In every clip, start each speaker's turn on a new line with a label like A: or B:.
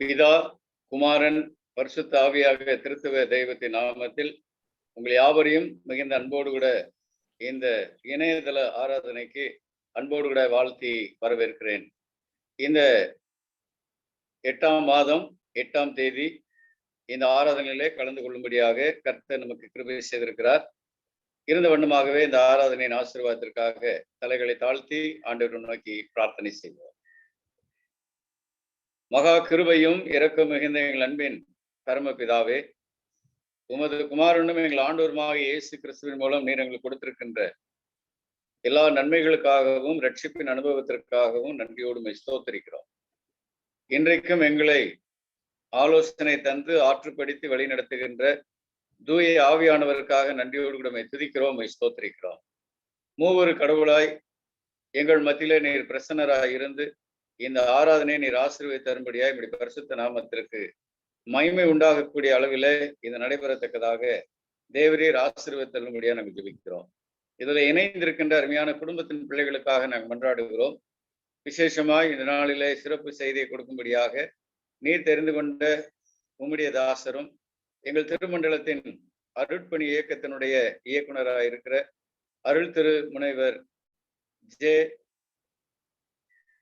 A: பிதா, குமாரன், பரிசுத்த ஆவியாக திருத்துவ தெய்வத்தின் நாமத்தில் உங்கள் யாவரையும் மிகுந்த அன்போடு கூட இந்த இணையதள ஆராதனைக்கு அன்போடு கூட வாழ்த்தி வரவேற்கிறேன். இந்த 8ஆம் மாதம் 8ஆம் தேதி இந்த ஆராதனையிலே கலந்து கொள்ளும்படியாக கர்த்தர் நமக்கு கிருபை செய்திருக்கிறார். இருந்த வண்ணமாகவே இந்த ஆராதனையின் ஆசீர்வாதத்திற்காக தலைகளை தாழ்த்தி ஆண்டவரை நோக்கி பிரார்த்தனை செய்வோம். மகா கிருபையும் இரக்கம் மிகுந்த எங்கள் அன்பின் பரமபிதாவே, உமது குமாரனும் எங்கள் ஆண்டவருமாக இயேசு கிறிஸ்துவின் மூலம் நீர் எங்களுக்கு கொடுத்திருக்கின்ற எல்லா நன்மைகளுக்காகவும் ரட்சிப்பின் அனுபவத்திற்காகவும் நன்றியோடு ஸ்தோத்திரிக்கிறோம். இன்றைக்கும் எங்களை ஆலோசனை தந்து ஆற்றுப்படுத்தி வழி நடத்துகின்ற தூய ஆவியானவருக்காக நன்றியோடு கூட துதிக்கிறோம், ஸ்தோத்திரிக்கிறோம். மூவரு கடவுளாய் எங்கள் மத்தியிலே நீர் பிரசன்னராய் இருந்து இந்த ஆராதனை நீர் ஆசீர்வதித்து தரும்படியாய் இப்படி பரிசுத்த நாமத்திற்கு மகிமை உண்டாகக்கூடிய அளவிலே இது நடைபெறத்தக்கதாக தேவரீர் ஆசீர்வதித்து தரும்படியாக நாங்கள் ஜெபிக்கிறோம். இதில் இணைந்திருக்கின்ற அருமையான குடும்பத்தின் பிள்ளைகளுக்காக நாங்கள் மன்றாடுகிறோம். விசேஷமாய் இந்த நாளிலே சிறப்பு செய்தியை கொடுக்கும்படியாக நீர் தெரிந்து கொண்ட உம்முடைய தாசரும் எங்கள் திருமண்டலத்தின் அருட்பணி இயக்கத்தினுடைய இயக்குனராக இருக்கிற அருள் திரு முனைவர் ஜே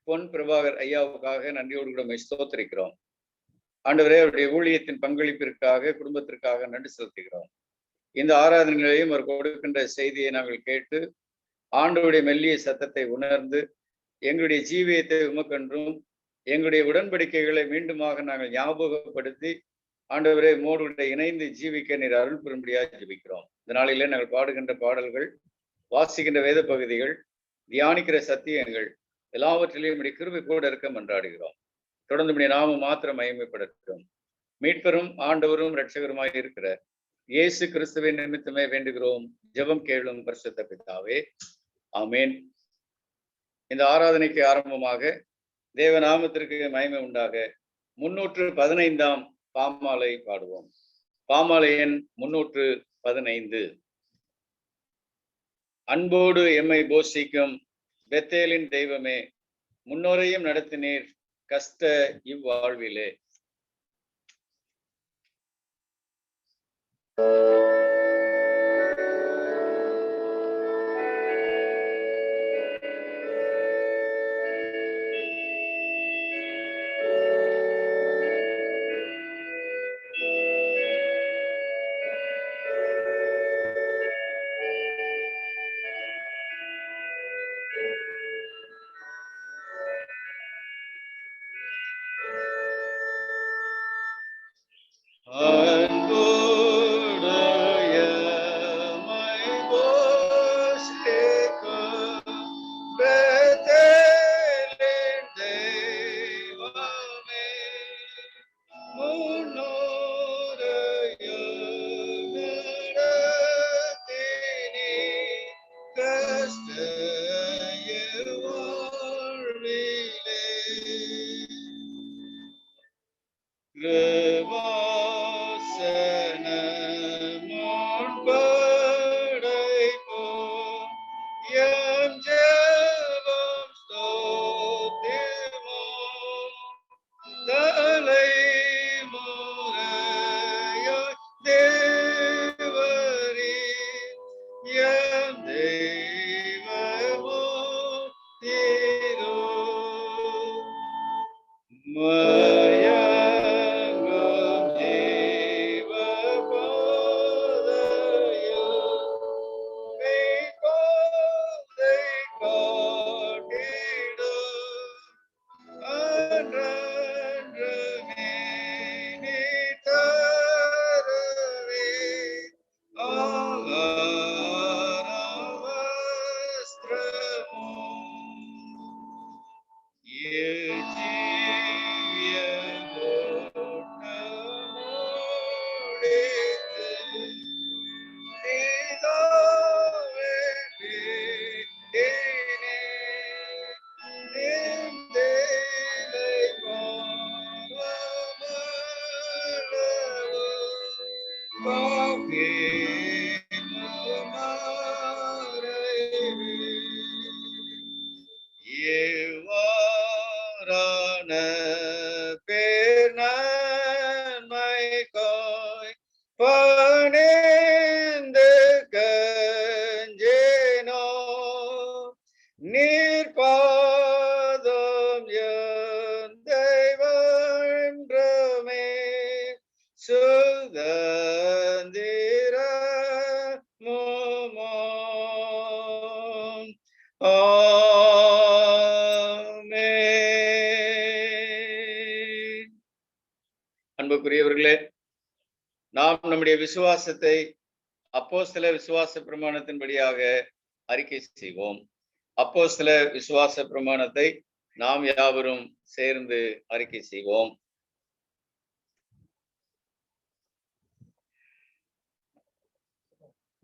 A: பொன் பிரபாகர் ஐயாவுக்காக நன்றியோடு கூட ஸ்தோத்திரிக்கிறோம். ஆண்டவரே, அவருடைய ஊழியத்தின் பங்களிப்பிற்காக குடும்பத்திற்காக நன்றி செலுத்துகிறோம். இந்த ஆராதனைகளையும் அவர் கொடுக்கின்ற செய்தியை நாங்கள் கேட்டு ஆண்டவருடைய மெல்லிய சத்தத்தை உணர்ந்து எங்களுடைய ஜீவியத்தை உமக்கென்றும் எங்களுடைய உடன்படிக்கைகளை மீண்டுமாக நாங்கள் ஞாபகப்படுத்தி ஆண்டவரே மோடுடைய இணைந்து ஜீவிக்க நீர் அருள் பெறும்படியாக ஜெபிக்கிறோம். இந்த நாளிலே நாங்கள் பாடுகின்ற பாடல்கள், வாசிக்கின்ற வேத பகுதிகள், தியானிக்கிற சத்தியங்கள் எல்லாவற்றிலையும் இப்படி கிருபை கூட இருக்க மன்றாடுகிறோம். தொடர்ந்து இப்படி நாமும் மாத்திரம் மகிமைப்படட்டும். மீட்பரும் ஆண்டவரும் இரட்சகருமாய் இருக்கிற இயேசு கிறிஸ்துவின் நிமித்தமே வேண்டுகிறோம். ஜெபம் கேளும் பரிசுத்த பிதாவே, ஆமேன். இந்த ஆராதனைக்கு ஆரம்பமாக தேவநாமத்திற்கு மகிமை உண்டாக 315ஆம் பாமாலை பாடுவோம். பாமாலை எண் 315. அன்போடு எம்மை போஷிக்கும் பெத்தேலின் தெய்வமே, முன்னோரையும் நடத்தினீர் கஷ்ட இவ்வாழ்விலே. பேர்ன பணிந்து கஞ்சேனோ நீர் பாதம் என் தெய்வன்றமே சுதந்திர அன்புக்குரியவர்களே, நாம் நம்முடைய விசுவாசத்தை அப்போஸ்தல விசுவாச பிரமாணத்தின்படியாக அறிக்கை செய்வோம். அப்போஸ்தல விசுவாச பிரமாணத்தை நாம் யாவரும் சேர்ந்து அறிக்கை செய்வோம்.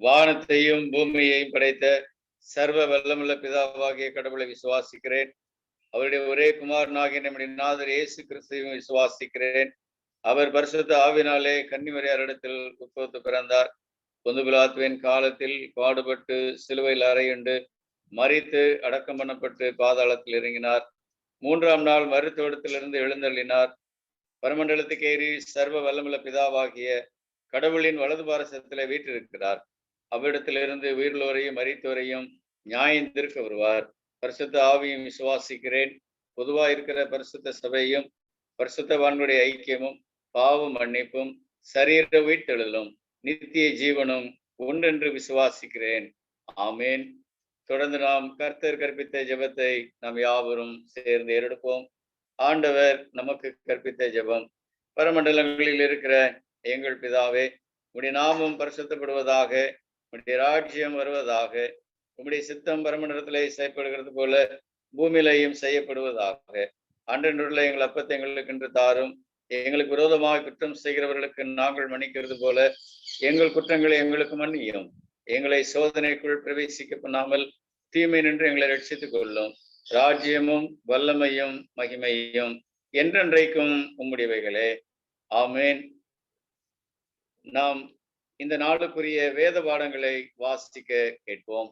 A: வானத்தையும் பூமியையும் படைத்த சர்வ வல்லமுள்ள பிதாவாகிய கடவுளை விசுவாசிக்கிறேன். அவருடைய ஒரே குமாரனாகிய நம்முடைய நாதர் இயேசு கிறிஸ்துவையும் விசுவாசிக்கிறேன். அவர் பரிசுத்த ஆவினாலே கன்னிமரியாரிடத்தில் உட்புகுந்து பிறந்தார். பொந்து பிலாத்துவின் காலத்தில் பாடுபட்டு சிலுவையில் அறையுண்டு மரித்து அடக்கம் பண்ணப்பட்டு பாதாளத்தில் இறங்கினார். 3ஆம் நாள் மருத்துவத்திலிருந்து எழுந்தள்ளினார். பரமண்டலத்துக்கு ஏறி சர்வ வல்லமுள்ள பிதாவாகிய கடவுளின் வலது பாரசத்திலே வீற்றிருக்கிறார். அவ்விடத்திலிருந்து உயிர்லோரையும் மரித்தோரையும் நியாயம் தீர்க்க வருவார். பரிசுத்த ஆவியும் விசுவாசிக்கிறேன். பொதுவாக இருக்கிற பரிசுத்த சபையும் பரிசுத்தவான்களுடைய ஐக்கியமும் பாவ மன்னிப்பும் சரீர உயிர்த்தெழுதலும் நித்திய ஜீவனும் ஒன்றென்று விசுவாசிக்கிறேன். ஆமேன். தொடர்ந்து நாம் கர்த்தர் கற்பித்த ஜெபத்தை நாம் யாவரும் சேர்ந்து ஏறெடுப்போம். ஆண்டவர் நமக்கு கற்பித்த ஜெபம். பரமண்டலங்களில் இருக்கிற எங்கள் பிதாவே, உம்முடைய நாமம் பரிசுத்தப்படுவதாக, உம்முடைய ராஜ்யம் வருவதாக, உம்முடைய சித்தம் பரமண்டலத்திலே செய்யப்படுகிறது போல பூமியிலையும் செய்யப்படுவதாக. அன்றன்றுள்ள எங்கள் அப்பத்தை எங்களுக்கு இன்று தாரும். எங்களுக்கு விரோதமாக குற்றம் செய்கிறவர்களுக்கு நாங்கள் மன்னிக்கிறது போல எங்கள் குற்றங்களை எங்களுக்கு மன்னியும். எங்களை சோதனைக்குள் பிரவேசிக்க பண்ணாமல் தீமை நின்று எங்களை ரட்சித்துக் கொள்ளும். ராஜ்யமும் வல்லமையும் மகிமையும் என்றென்றைக்கும் உம்முடையவைகளே. ஆமேன். நாம் இந்த நாளுக்குரிய வேத பாடங்களை வாசிக்க கேட்போம்.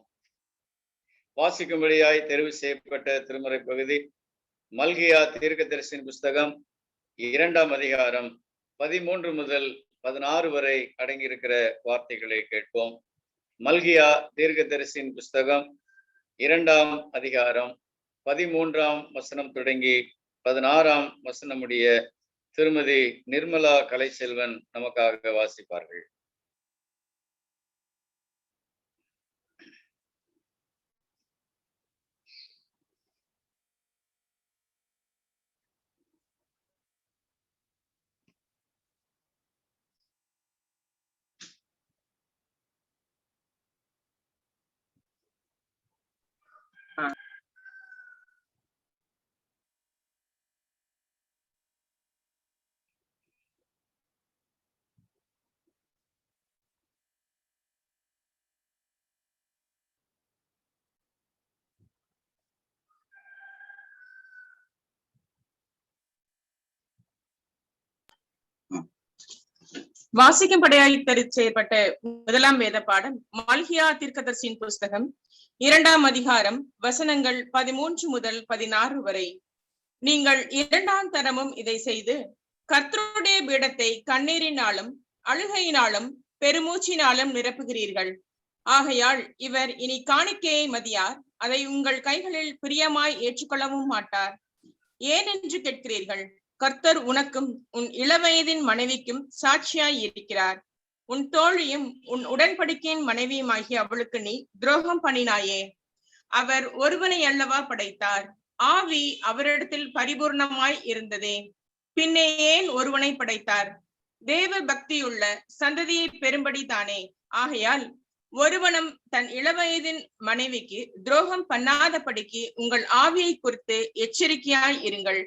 A: வாசிக்கும்படியாய் தெரிவு செய்யப்பட்ட திருமறை பகுதி மல்கியா தீர்க்கதரிசியின் புஸ்தகம் 2ஆம் அதிகாரம் 13 முதல் 16 வரை அடங்கியிருக்கிற வார்த்தைகளை கேட்போம். மல்கியா தீர்க்கதரிசியின் புஸ்தகம் 2ஆம் அதிகாரம் 13ஆம் வசனம் தொடங்கி 16ஆம் வசனம் உடைய திருமதி நிர்மலா கலைச்செல்வன் நமக்காக வாசிப்பார்கள்.
B: வாசிக்கும்படியாய் செய்யப்பட்ட முதலாம் வேத பாடம் மல்கியா தீர்க்கதரிசியின் புஸ்தகம் 2ஆம் அதிகாரம் வசனங்கள் 13 முதல் 16 வரை. நீங்கள் 2ஆம் தரமும் இதை செய்து கர்த்தருடைய பீடத்தை கண்ணீரினாலும் அழுகையினாலும் பெருமூச்சினாலும் நிரப்புகிறீர்கள். ஆகையால் இவர் இனி காணிக்கையை மதியார், அதை உங்கள் கைகளில் பிரியமாய் ஏற்றுக்கொள்ளவும் மாட்டார். ஏனென்று கேட்கிறீர்கள். கர்த்தர் உனக்கும் உன் இளவயதின் மனைவிக்கும் சாட்சியாய் இருக்கிறார். உன் தோழியும் உன் உடன்படிக்கையின் மனைவியுமாகிய அவளுக்கு நீ துரோகம் பண்ணினாயே. அவர் ஒருவனை அல்லவா படைத்தார், ஆவி அவரிடத்தில் பரிபூர்ணமாய் இருந்ததே, பின்னே ஏன் ஒருவனை படைத்தார்? தேவ பக்தியுள்ள சந்ததியை பெறும்படி தானே. ஆகையால் ஒருவனும் தன் இளவயதின் மனைவிக்கு துரோகம் பண்ணாதபடிக்கு உங்கள் ஆவியை குறித்து எச்சரிக்கையாய் இருங்கள்.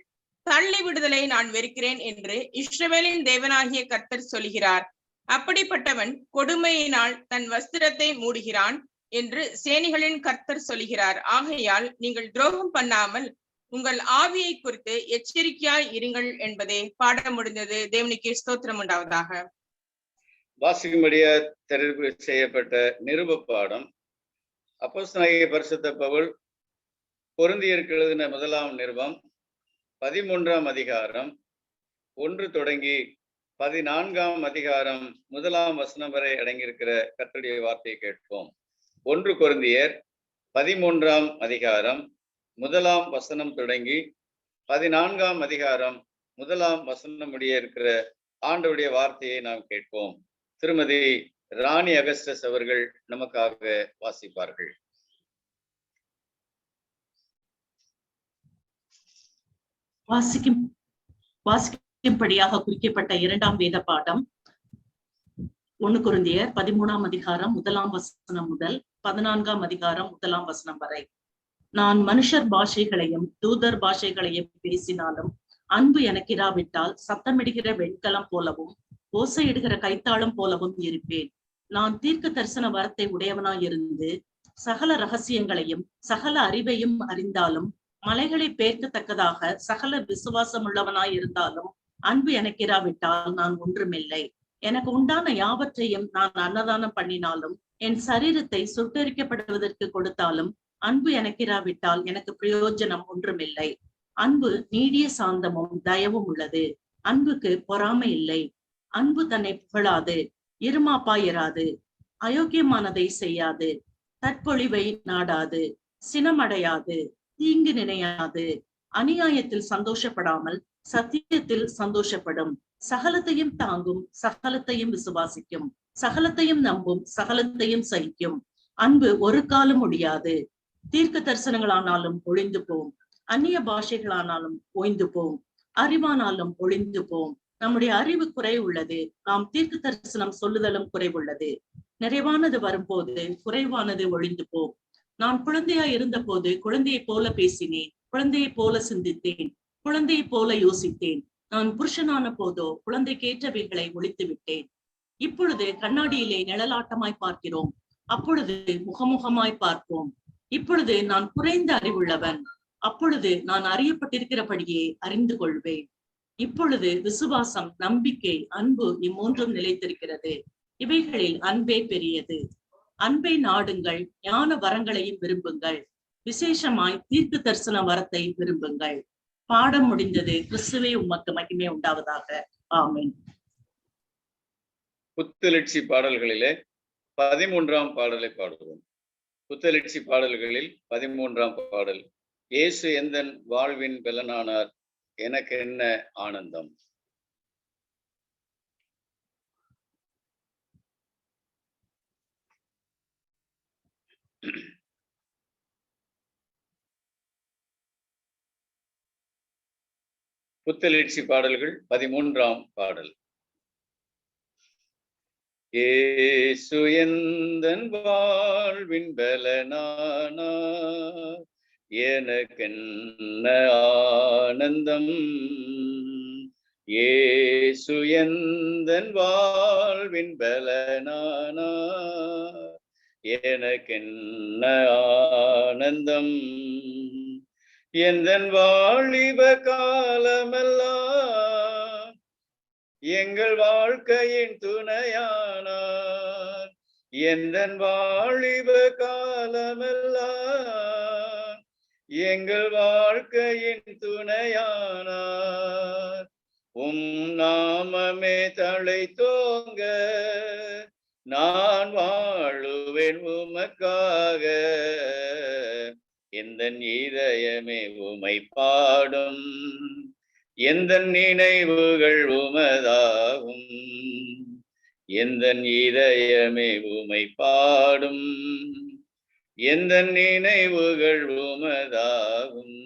B: தள்ளி விடுதலை நான் வெறுக்கிறேன் என்று இஸ்ரவேலின் தேவனாகிய கர்த்தர் சொல்கிறார். அப்படிப்பட்டவன் கொடுமையினால் தன் வஸ்திரத்தை மூடுகிறான் என்று சேனைகளின் கர்த்தர் சொல்கிறார். ஆகையால் நீங்கள் துரோகம் பண்ணாமல் உங்கள் ஆவியை குறித்து எச்சரிக்கையாய் இருங்கள் என்பதே பாடம் முடிந்தது. தேவனுக்கு ஸ்தோத்திரம் உண்டாவதாக.
A: வாசிக்கும்படியா தெரிவு செய்யப்பட்ட நிருப பாடம் அப்போஸ்தலனாகிய பரிசுத்த பவுல் கொரிந்தியருக்கு எழுதின முதலாம் நிருபம் 13ஆம் அதிகாரம் 1 தொடங்கி 14ஆம் அதிகாரம் 1ஆம் வசனம் வரை அடங்கியிருக்கிற கர்த்தருடைய வார்த்தையை கேட்போம். 1 கொரிந்தியர் 13ஆம் அதிகாரம் 1ஆம் வசனம் தொடங்கி 14ஆம் அதிகாரம் 1ஆம் வசனம் முடிய இருக்கிற ஆண்டவருடைய வார்த்தையை நாம் கேட்போம். திருமதி ராணி அகஸ்டஸ் அவர்கள் நமக்காக வாசிப்பார்கள்.
C: வாசிக்கும்படியாக குறிக்கப்பட்ட 2ஆம் வேத பாடம் 1 கொரிந்தியர் 13ஆம் அதிகாரம் 1ஆம் வசனம் முதல் 14ஆம் அதிகாரம் 1ஆம் வசனம் வரை. நான் மனுஷர் பாஷைகளையும் தூதர் பாஷைகளையும் பேசினாலும் அன்பு எனக்கு இராவிட்டால் சத்தமிடுகிற வெண்கலம் போலவும் ஓசையிடுகிற கைத்தாளம் போலவும் இருப்பேன். நான் தீர்க்க தரிசன வரத்தை உடையவனாயிருந்து சகல ரகசியங்களையும் சகல அறிவையும் அறிந்தாலும் மலைகளை பேர்க்கத்தக்கதாக சகல விசுவாசம் உள்ளவனாய் இருந்தாலும் அன்பு எனக்கு இராவிட்டால் நான் ஒன்றுமில்லை. எனக்கு உண்டான யாவற்றையும் நான் அன்னதானம் பண்ணினாலும் என் சரீரத்தை சுட்டரிக்கப்படுவதற்கு கொடுத்தாலும் அன்பு எனக்கு இராவிட்டால் எனக்கு பிரயோஜனம் ஒன்றுமில்லை. அன்பு நீடிய சாந்தமும் தயவும் உள்ளது. அன்புக்கு பொறாமை இல்லை. அன்பு தன்னை புகழாது, இருமாப்பாயிராது, அயோக்கியமானதை செய்யாது, தற்பொழிவை நாடாது, சினமடையாது, தீங்கு நினையாது, அநியாயத்தில் சந்தோஷப்படாமல் சத்தியத்தில் சந்தோஷப்படும், சகலத்தையும் தாங்கும், சகலத்தையும் விசுவாசிக்கும், சகலத்தையும் நம்பும், சகலத்தையும் சகிக்கும். அன்பு ஒரு காலம் முடியாது. தீர்க்க தரிசனங்களானாலும் ஒழிந்து போம், அந்நிய பாஷைகளானாலும் ஓய்ந்து போம், அறிவானாலும் ஒழிந்து போம். நம்முடைய அறிவு குறைவுள்ளது, நாம் தீர்க்க தரிசனம் சொல்லுதலும் குறைவுள்ளது. நிறைவானது வரும்போது குறைவானது ஒழிந்து போம். நான் குழந்தையாய் இருந்த போது குழந்தையை போல பேசினேன், குழந்தையை போல சிந்தித்தேன், குழந்தையை போல யோசித்தேன். நான் புருஷனான போதோ குழந்தைக்கேற்றவைகளை ஒழித்து விட்டேன். இப்பொழுது கண்ணாடியிலே நிழலாட்டமாய் பார்க்கிறோம், அப்பொழுது முகமுகமாய் பார்ப்போம். இப்பொழுது நான் குறைந்த அறிவுள்ளவன், அப்பொழுது நான் அறியப்பட்டிருக்கிறபடியே அறிந்து கொள்வேன். இப்பொழுது விசுவாசம், நம்பிக்கை, அன்பு இம்மூன்றும் நிலைத்திருக்கிறது. இவைகளில் அன்பே பெரியது. அன்பை நாடுங்கள், ஞான வரங்களையும் விரும்புங்கள், விசேஷமாய் தீர்க்க தரிசன வரத்தை விரும்புங்கள். பாடம் முடிந்தது. கிறிஸ்துவே உமக்கு மகிமை உண்டாவதாக. ஆமென்.
A: புத்தெழுச்சி பாடல்களிலே 13ஆம் பாடலை பாடுவோம். புத்தெழுச்சி பாடல்களில் 13ஆம் பாடல். இயேசு எந்தன் வாழ்வின் பலனானார், எனக்கு என்ன ஆனந்தம். புத்தெழுச்சி பாடல்கள் 13ஆம் பாடல். இயேசு எந்தன் வாழ்வின் பலனானார், எனக்கென்ன ஆனந்தம். இயேசு எந்தன் வாழ்வின் பலனானார், எனக்கென்ன ஆனந்தம். எந்தன் வாலிப காலமெல்லாம் எங்கள் வாழ்க்கையின் துணையானார். எந்தன் வாலிப காலமெல்லாம் எங்கள் வாழ்க்கையின் துணையானார். நாமமே தழைத்தோங்க நான் வாழுவேன் உமக்காக. எந்தன் இதயமே உமை பாடும், எந்தன் நினைவுகள் உமதாகும். எந்தன் இதயமே உமை பாடும், எந்தன் நினைவுகள் உமதாகும்.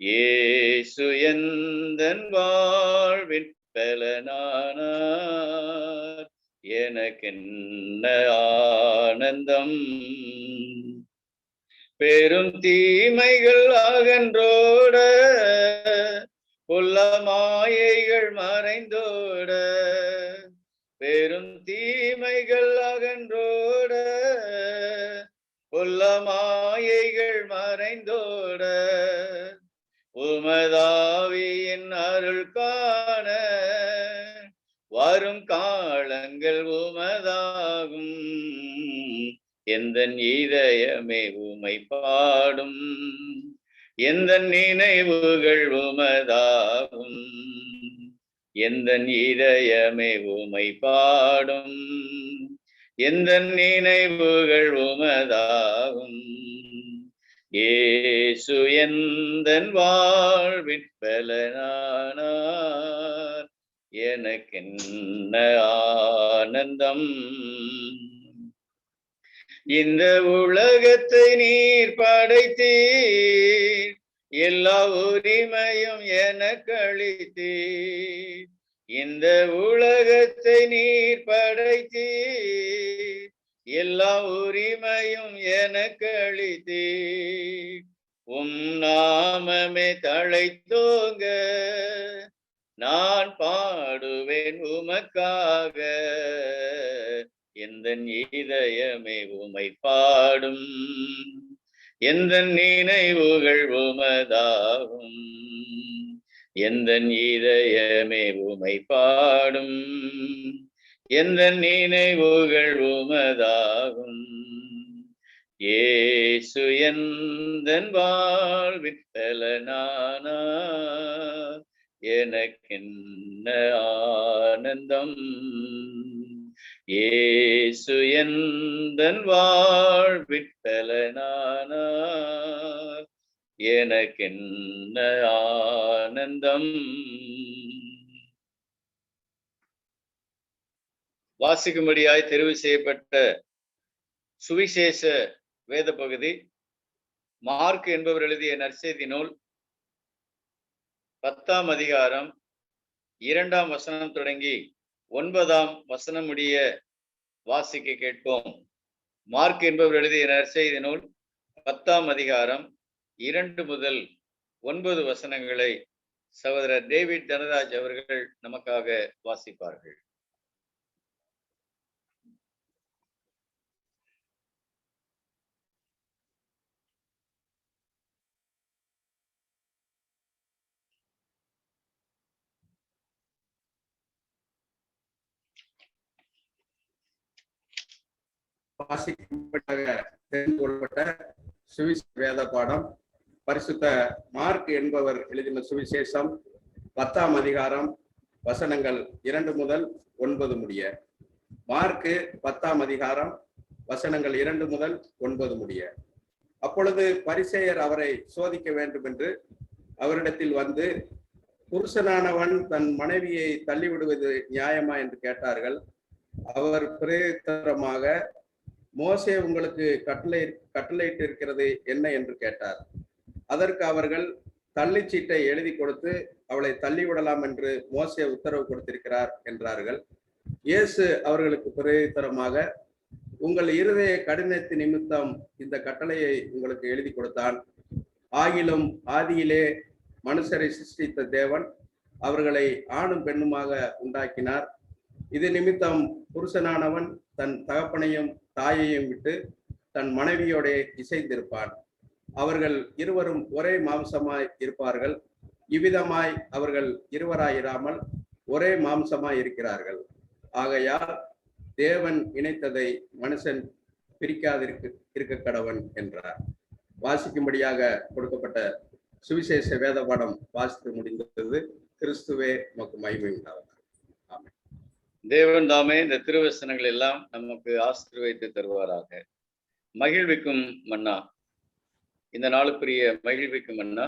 A: இயேசு எந்தன் வாழ்வின் பலனானார், எனக்கென்ன ஆனந்தம். பெரும் தீமைகள் அகன்றோட, புல்ல மாயைகள் மறைந்தோட. பெரும் தீமைகள் அகன்றோட, புல்ல மாயைகள் மறைந்தோட. உமதாவியின் அருள் காண வரும் காலங்கள் உமதாகும். எந்தன் இதயமே உமை பாடும், எந்தன் நினைவுகள் உமதாகும். எந்தன் இதயமே உமை பாடும், எந்தன் நினைவுகள் உமதாகும். இயேசு எந்தன் வாழ்வின் பலனானார், எனக்கென்ன ஆனந்தம். இந்த உலகத்தை நீர் படைத்தீர், எல்லா உரிமையும் எனக்கு அளித்தீர். இந்த உலகத்தை நீர் படைத்தீர், எல்லா உரிமையும் எனக்கு அளித்தீர். நாமமே தழைத்தோங்க, நான் பாடுவேன் உமக்காக. எந்தன் இதயமே உமை பாடும், எந்தன் நினைவுகள் உமதாகும். எந்தன் இதயமே உமை பாடும், எந்தன் நினைவுகள் உமதாகும். இயேசு எந்தன் வாழ்வின் பலனானார், எனக்கென்ன ஆனந்தம். இயேசு எந்தன் வாழ்வின் பலனானார், எனக்கென்ன ஆனந்தம். வாசிக்கும்படியாய் தெரிவு செய்யப்பட்ட சுவிசேஷ வேத பகுதி மார்க் என்பவர் எழுதிய நற்செய்தி நூல் 10ஆம் அதிகாரம் 2ஆம் வசனம் தொடங்கி 9ஆம் வசனம் முடிய வாசிக்க கேட்போம். மார்க் என்பவர் எழுதிய நற்செய்தி நூல் 10ஆம் அதிகாரம் 2 முதல் 9 வசனங்களை சகோதரர் டேவிட் தனராஜ் அவர்கள் நமக்காக வாசிப்பார்கள்.
D: வாசிக்கப்பட்ட தெரிந்து கொள்ளப்பட்ட சுவிசேஷ வேத பாடம் பரிசுத்த மார்க் என்பவர் எழுதின சுவிசேஷம் 10ஆம் அதிகாரம் வசனங்கள் 2 முதல் 9 முடிய. மார்க்கு 10ஆம் அதிகாரம் வசனங்கள் 2 முதல் 9 முடிய. அப்பொழுது பரிசேயர் அவரை சோதிக்க வேண்டும் என்று அவரிடத்தில் வந்து, புருஷனானவன் தன் மனைவியை தள்ளிவிடுவது நியாயமா என்று கேட்டார்கள். அவர் பிரேத்தரமாக, மோசே உங்களுக்கு கட்டளையிட்டு இருக்கிறது என்ன என்று கேட்டார். அதற்கு அவர்கள், தள்ளிச்சீட்டை எழுதி கொடுத்து அவளை தள்ளிவிடலாம் என்று மோசே உத்தரவு கொடுத்திருக்கிறார் என்றார்கள். இயேசு அவர்களுக்கு பிரேத்தரமாக, உங்கள் இருதய கடினத்து நிமித்தம் இந்த கட்டளையை உங்களுக்கு எழுதி கொடுத்தான். ஆகிலும் ஆதியிலே மனுஷரை சிருஷ்டித்த தேவன் அவர்களை ஆணும் பெண்ணுமாக உண்டாக்கினார். இது நிமித்தம் புருஷனானவன் தன் தகப்பனையும் தாயையும் விட்டு தன் மனைவியோட இசைந்திருப்பான். அவர்கள் இருவரும் ஒரே மாம்சமாய் இருப்பார்கள். இவ்விதமாய் அவர்கள் இருவராயிராமல் ஒரே மாம்சமாய் இருக்கிறார்கள். ஆகையால் தேவன் இணைத்ததை மனுஷன் பிரிக்காதிருக்க கடவன் என்றார். வாசிக்கும்படியாக கொடுக்கப்பட்ட சுவிசேஷ வேத பாடம் வாசித்து முடிந்தது. கிறிஸ்துவே நமக்கு மகிமை உண்டாவதாக. ஆமென்.
A: தேவன் தாமே இந்த திருவசனங்கள் எல்லாம் நமக்கு ஆசீர்வதித்து தருவாராக. மகிழ்விக்கும் மன்னா, இந்த நாளுக்குரிய மகிழ்விக்கும் மன்னா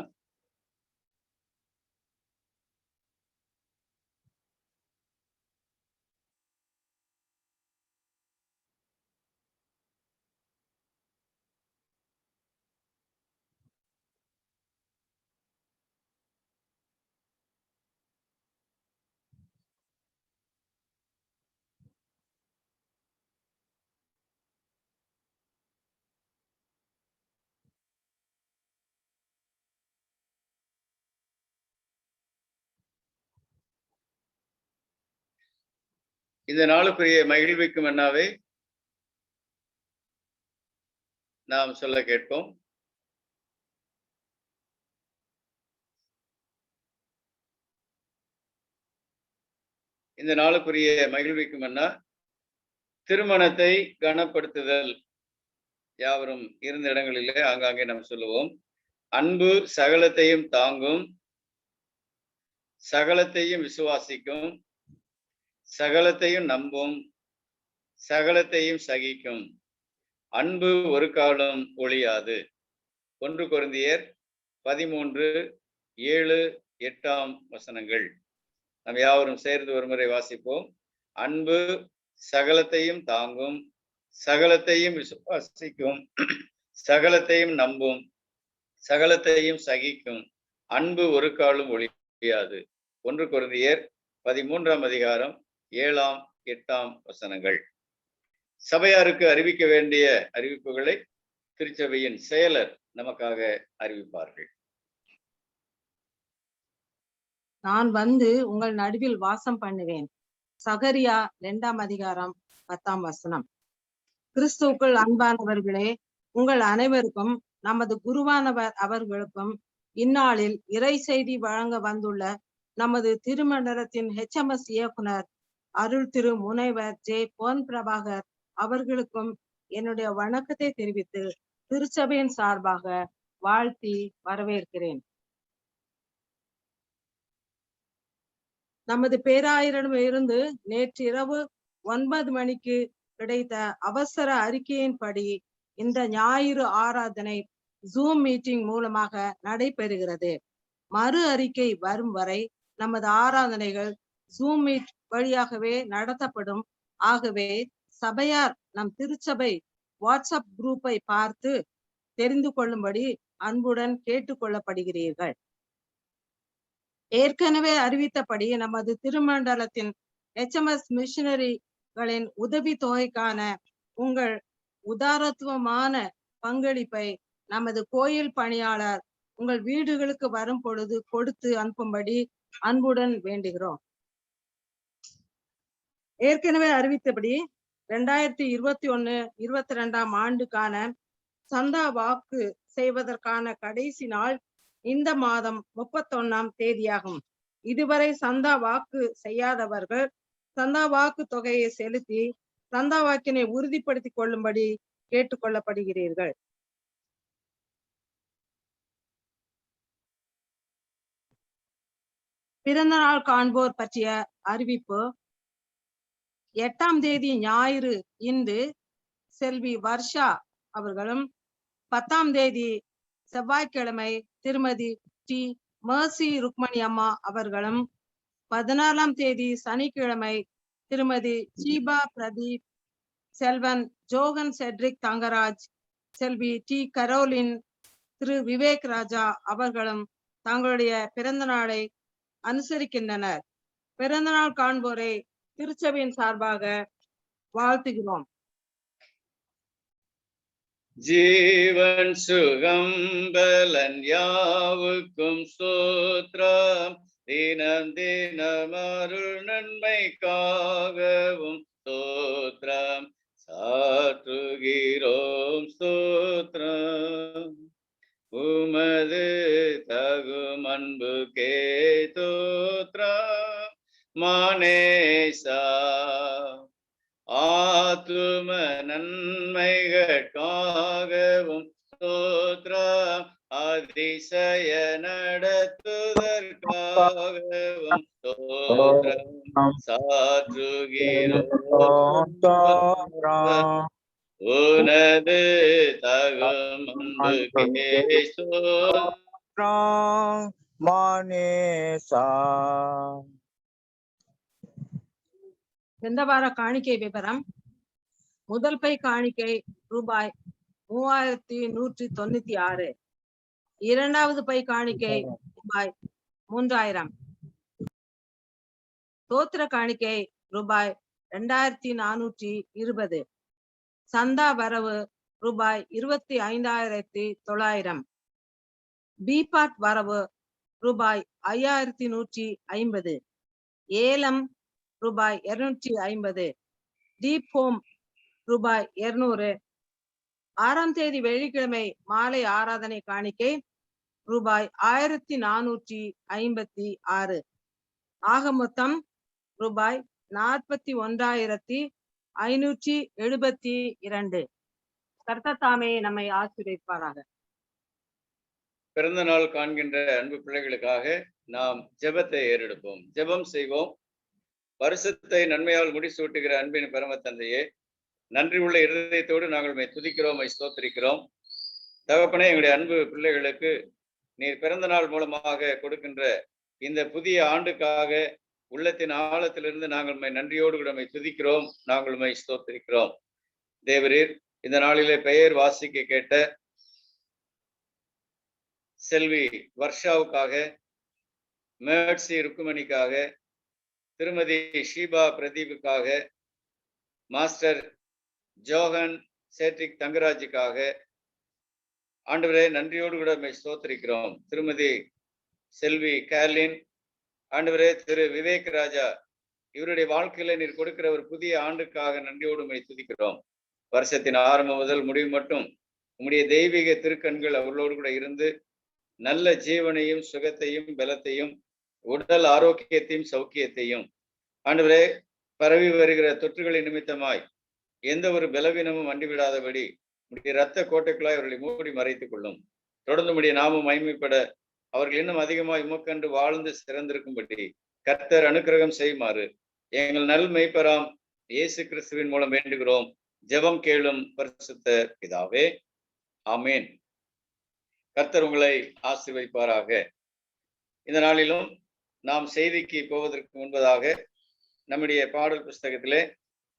A: இந்த நாளுக்குரிய மகிழ்விக்கும் மன்னாவை நாம் சொல்ல கேட்போம். இந்த நாளுக்குரிய மகிழ்விக்கும் மன்னா திருமணத்தை கனப்படுத்துதல். யாவரும் இருந்த இடங்களிலே ஆங்காங்கே நாம் சொல்லுவோம். அன்பு சகலத்தையும் தாங்கும், சகலத்தையும் விசுவாசிக்கும், சகலத்தையும் நம்பும், சகலத்தையும் சகிக்கும். அன்பு ஒரு காலம் ஒழியாது. 1 கொரிந்தியர் 13:7-8 நாம் யாவரும் சேர்ந்து ஒருமுறை வாசிப்போம். அன்பு சகலத்தையும் தாங்கும், சகலத்தையும் விசுவாசிக்கும், சகலத்தையும் நம்பும், சகலத்தையும் சகிக்கும். அன்பு ஒரு காலம் ஒழியாது. 1 கொரிந்தியர் 13:7-8 சபையாருக்கு அறிவிக்க வேண்டிய அறிவிப்புகளை திருச்சபையின் செயலர் நமக்காக அறிவிப்பார்கள்.
E: நான் வந்து உங்கள் நடுவில் வாசம் பண்ணுவேன். சகரியா 2:10. கிறிஸ்துவுக்குள் அன்பானவர்களே, உங்கள் அனைவருக்கும் நமது குருவானவர் அவர்களுக்கும் இந்நாளில் இறை செய்தி வழங்க வந்துள்ள நமது திருமண்டலத்தின் HMS இயக்குனர் அருள் திரு முனைவர் ஜே பொன் பிரபாகர் அவர்களுக்கும் என்னுடைய வணக்கத்தை தெரிவித்து திருச்சபையின் சார்பாக வாழ்த்தி வரவேற்கிறேன். நமது பேராயரிடமிருந்து நேற்று இரவு 9 மணிக்கு கிடைத்த அவசர அறிக்கையின்படி இந்த ஞாயிறு ஆராதனை ஜூம் மீட்டிங் மூலமாக நடைபெறுகிறது. மறு அறிக்கை வரும் வரை நமது ஆராதனைகள் ஜூம் மீட் வழியாகவே நடத்தப்படும். ஆகவே சபையார் நம் திருச்சபை வாட்ஸ்அப் குரூப்பை பார்த்து தெரிந்து கொள்ளும்படி அன்புடன் கேட்டுக்கொள்ளப்படுகிறீர்கள். ஏற்கனவே அறிவித்தபடி நமது திருமண்டலத்தின் HMS மிஷனரிகளின் உதவி தொகைக்கான உங்கள் உதாரத்துவமான பங்களிப்பை நமது கோயில் பணியாளர் உங்கள் வீடுகளுக்கு வரும் பொழுது கொடுத்து அனுப்பும்படி அன்புடன் வேண்டுகிறோம். ஏற்கனவே அறிவித்தபடி 2021-22 ஆண்டுக்கான சந்தா வாக்கு செய்வதற்கான கடைசி நாள் இந்த மாதம் 31ஆம் தேதியாகும். இதுவரை சந்தா வாக்கு செய்யாதவர்கள் சந்தா வாக்கு தொகையை செலுத்தி சந்தா வாக்கினை உறுதிப்படுத்திக் கொள்ளும்படி கேட்டுக்கொள்ளப்படுகிறீர்கள். பிறந்த நாள் காண்போர் பற்றிய அறிவிப்பு. 8ஆம் தேதி ஞாயிறு இன்று செல்வி வர்ஷா அவர்களும், 10ஆம் தேதி செவ்வாய்க்கிழமை திருமதி டி மர்சி ருக்மணி அம்மா அவர்களும், 14ஆம் தேதி சனிக்கிழமை திருமதி சீபா பிரதீப், செல்வன் ஜோகன் செட்ரிக் தங்கராஜ், செல்வி டி கரோலின், திரு விவேக் ராஜா அவர்களும் தங்களுடைய பிறந்த நாளை அனுசரிக்கின்றனர். பிறந்த நாள் காண்போரை திருச்சபையின் சார்பாக வாழ்த்துகிறோம்.
A: ஜீவன் சுகம் பலன் யாவுக்கும் ஸ்தோத்திரம். தினம் தினம் அருள் நன்மைக்காகவும் ஸ்தோத்திரம். சாற்றுகிறோம் ஸ்தோத்திரம். உமது தகும் அன்புக்கே ஸ்தோத்திரம். மானேசா ஆத்தும நன்மைகளுக்காகவும் ஸ்தோத்திரம். அதிசய நடத்துதற்காகவும் ஸ்தோத்திரம். சாற்றுகிறோம் உனது தகும் அன்புக்கே ஸ்தோத்திரம்.
F: மானேசா.
E: இந்த வார காணிக்கை விவரம். முதல் பை காணிக்கை ரூபாய் 3196. இரண்டாவது பை காணிக்கை ரூபாய் 3000. தோத்திர காணிக்கை ரூபாய் 2420. சந்தா வரவு ரூபாய் 25,900. பிபாட் வரவு ரூபாய் 5150. ஏலம் ரூபாய் 250. டீப் ஹோம் ரூபாய் 200. 6ஆம் தேதி வெள்ளிக்கிழமை மாலை ஆராதனை காணிக்கை ரூபாய் 1456. ஆக மொத்தம் ரூபாய் 41,572. கர்த்தர் தாமே நம்மை ஆசீர்வதிப்பாராக.
A: பிறந்த நாள் காண்கின்ற அன்பு பிள்ளைகளுக்காக நாம் ஜெபத்தை ஏறெடுப்போம். ஜெபம் செய்வோம். வருஷத்தை நன்மையால் முடிசூட்டுகிற அன்பின் பரம தந்தையே, நன்றி உள்ள இருதயத்தோடு நாங்கள் துதிக்கிறோம், ஸ்தோத்திரிக்கிறோம். தகப்பனே, எங்களுடைய அன்பு பிள்ளைகளுக்கு நீர் பிறந்த நாள் மூலமாக கொடுக்கின்ற இந்த புதிய ஆண்டுக்காக உள்ளத்தின் ஆழத்திலிருந்து நாங்கள் நன்றியோடு கூட துதிக்கிறோம், நாங்கள் ஸ்தோத்திரிக்கிறோம். தேவரீர், இந்த நாளிலே பெயர் வாசிக்க கேட்ட செல்வி வர்ஷாவுக்காக, மேட்சி ருக்குமணிக்காக, திருமதி ஷீபா பிரதீபுக்காக, மாஸ்டர் ஜோஹன் சேட்ரிக் தங்கராஜுக்காக ஆண்டவரே நன்றியோடு கூட ஸ்தோத்திரிக்கிறோம். திருமதி செல்வி கேர்லின், ஆண்டவரே திரு விவேக் ராஜா, இவருடைய வாழ்க்கையில நீர் கொடுக்கிற ஒரு புதிய ஆண்டுக்காக நன்றியோடு துதிக்கிறோம். வருஷத்தின் ஆரம்பம் முதல் முடிவு மட்டும் உம்முடைய தெய்வீக திருக்கண்கள் அவர்களோடு கூட இருந்து நல்ல ஜீவனையும் சுகத்தையும் பலத்தையும் உடல் ஆரோக்கியத்தையும் சௌக்கியத்தையும் ஆண்டவரே பரவி வருகிற தொற்றுகளின் நிமித்தமாய் எந்த ஒரு பலவீனமும் அண்டிவிடாதபடி உடைய இரத்த கோட்டைக்குள்ளாய் அவர்களை மூடி மறைத்துக் கொள்ளும். தொடர்ந்து உடைய நாமம் மகிமைப்பட அவர்கள் இன்னும் அதிகமாய் உமக்கண்டு வாழ்ந்து சிறந்திருக்கும்படி கர்த்தர் அனுக்கிரகம் செய்யுமாறு எங்கள் நல் மெய்ப்பராம் இயேசு கிறிஸ்துவின் மூலம் வேண்டுகிறோம். ஜெபம் கேளும் பரிசுத்த பிதாவே, ஆமேன். கர்த்தர் உங்களை ஆசீர்வதிப்பாராக. இந்த நாளிலும் நாம் செய்திக்கு போவதற்கு முன்பதாக நம்முடைய பாடல் புஸ்தகத்திலே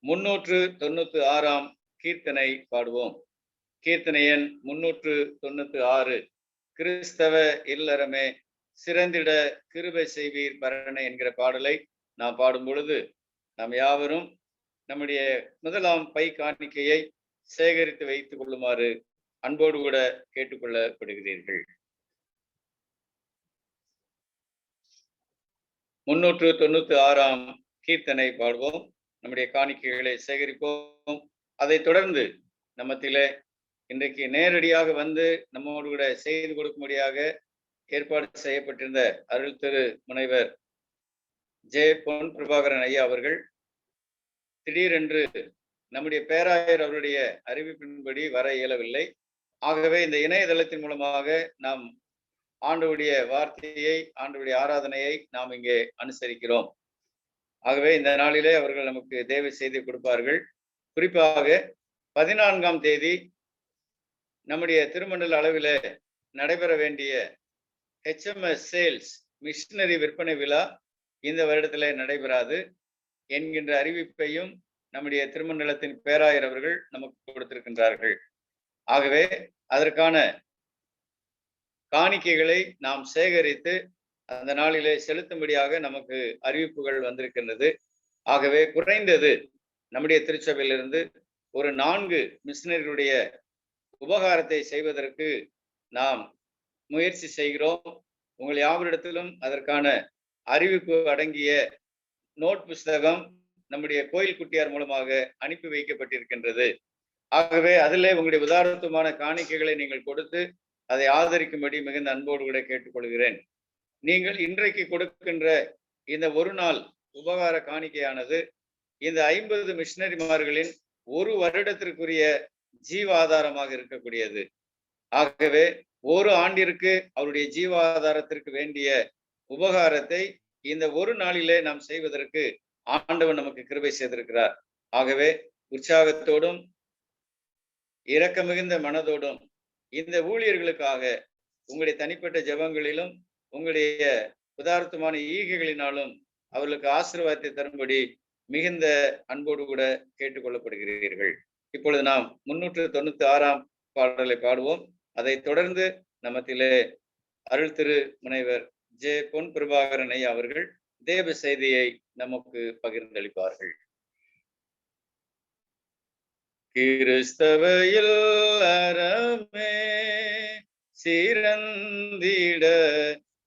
A: 396 கீர்த்தனை பாடுவோம். கீர்த்தனை எண் 396. கிறிஸ்தவ இல்லறமே சிறந்திட கிருபை செய்வீர் பரணே என்கிற பாடலை நாம் பாடும் பொழுது நாம் யாவரும் நம்முடைய முதலாம் பை காணிக்கையை சேகரித்து வைத்துக் கொள்ளுமாறு அன்போடு கூட கேட்டுக்கொள்ளப்படுகிறீர்கள். 396 கீர்த்தனை பாடுவோம். நம்முடைய காணிக்கைகளை சேகரிப்போம். அதை தொடர்ந்து நம்மத்திலே இன்றைக்கு நேரடியாக வந்து நம்மோடு கூட செய்து கொடுக்கும்படியாக ஏற்பாடு செய்யப்பட்டிருந்த அருள் திரு முனைவர் ஜே பொன் பிரபாகரன் ஐயா அவர்கள் திடீரென்று நம்முடைய பேராயர் அவருடைய அறிவிப்பின்படி வர இயலவில்லை. ஆகவே இந்த இணையதளத்தின் மூலமாக நாம் ஆண்டவருடைய வார்த்தையை, ஆண்டவருடைய ஆராதனையை நாம் இங்கே அனுசரிக்கிறோம். ஆகவே இந்த நாளிலே அவர்கள் நமக்கு தேவ செய்தி கொடுப்பார்கள். குறிப்பாக 14ஆம் தேதி நம்முடைய திருமண்டல அளவில் நடைபெற வேண்டிய HMS சேல்ஸ் மிஷினரி விற்பனை விழா இந்த வருடத்திலே நடைபெறாது என்கின்ற அறிவிப்பையும் நம்முடைய திருமண்டலத்தின் பேராயர் அவர்கள் நமக்கு கொடுத்திருக்கின்றார்கள். ஆகவே அதற்கான காணிக்கைகளை நாம் சேகரித்து அந்த நாளிலே செலுத்தும்படியாக நமக்கு அறிவிப்புகள் வந்திருக்கின்றது. ஆகவே குறைந்தது நம்முடைய திருச்சபையிலிருந்து ஒரு 4 மிஷினரிகளுடைய உபகாரத்தை செய்வதற்கு நாம் முயற்சி செய்கிறோம். உங்கள் யாவரிடத்திலும் அதற்கான அறிவிப்பு அடங்கிய நோட் புஸ்தகம் நம்முடைய கோயில் குட்டியார் மூலமாக அனுப்பி வைக்கப்பட்டிருக்கின்றது. ஆகவே அதிலே உங்களுடைய உதாரணத்துவமான காணிக்கைகளை நீங்கள் கொடுத்து அதை ஆதரிக்கும்படி மிகுந்த அன்போடு கூட கேட்டுக்கொள்கிறேன். நீங்கள் இன்றைக்கு கொடுக்கின்ற இந்த ஒரு நாள் உபகார காணிக்கையானது இந்த 50 மிஷினரிமார்களின் ஒரு வருடத்திற்குரிய ஜீவாதாரமாக இருக்கக்கூடியது. ஆகவே ஒரு ஆண்டிற்கு அவருடைய ஜீவாதாரத்திற்கு வேண்டிய உபகாரத்தை இந்த ஒரு நாளிலே நாம் செய்வதற்கு ஆண்டவன் நமக்கு கிருபை செய்திருக்கிறார். ஆகவே உற்சாகத்தோடும் இரக்க மிகுந்த மனதோடும் இந்த ஊழியர்களுக்காக உங்களுடைய தனிப்பட்ட ஜெபங்களிலும் உங்களுடைய உதாரணமான ஈகைகளினாலும் அவர்களுக்கு ஆசீர்வாதத்தை தரும்படி மிகுந்த அன்போடு கூட கேட்டுக்கொள்ளப்படுகிறீர்கள். இப்பொழுது நாம் 396 பாடலை பாடுவோம். அதை தொடர்ந்து நம்மத்திலே அருள் திரு முனைவர் ஜே பொன் பிரபாகரன் ஐயா அவர்கள் தேவ செய்தியை நமக்கு பகிர்ந்தளிப்பார்கள். கிறிஸ்தவ இல்லறமே சிறந்திட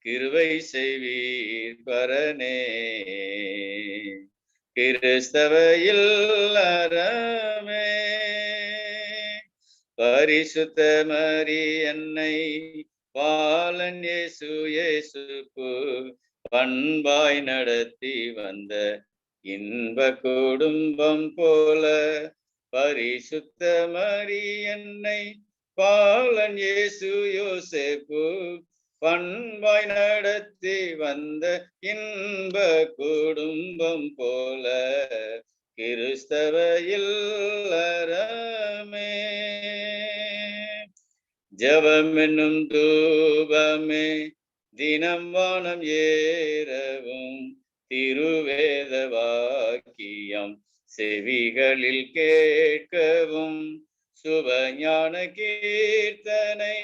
A: கிருபை செய்வீர் பரனே. கிறிஸ்தவ இல்லறமே பரிசுத்த மரியன்னை பாலன் இயேசு இயேசுக்கு பண்பாய் நடத்தி வந்த இன்ப குடும்பம் போல பரிசுத்த மரியன்னை பாலன் இயேசு யோசேப்பு பண்பாய் நடத்தி வந்த இன்ப குடும்பம் போல கிறிஸ்தவ இல்லறமே. ஜெபம் என்னும் தூபமே தினம் வானம் ஏறவும் திருவேத வாக்கியம் செவிகளில் கேட்கவும் சுபஞான கீர்த்தனை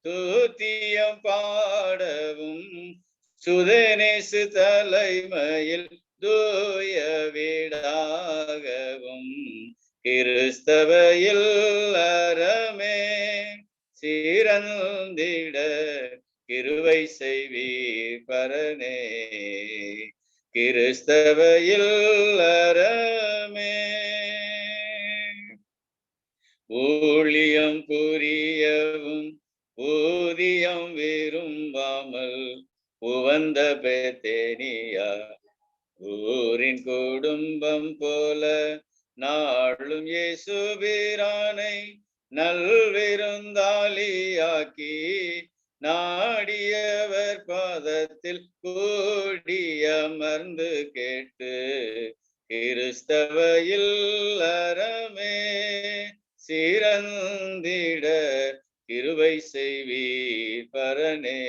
A: தூத்தியம் பாடவும் சுதனேசு தலைமையில் தூய வீடாகவும் கிறிஸ்தவ இல்லறமே சீரந்திட கிருபை செய்வீர் பரனே. கிறிஸ்தவ இல்லறமே ஊழியம் புரியவும் ஊதியம் விரும்பாமல் உவந்த பெத்தேனியா ஊரின் குடும்பம் போல நாளும் இயேசுபிரானை நல்விருந்தாளியாக்கி நாடியவர் பாதத்தில் கூடியமர்ந்து கேட்டு கிறிஸ்தவ இல்லறமே சிறந்திட கிருபை செய்வீர் பரனே.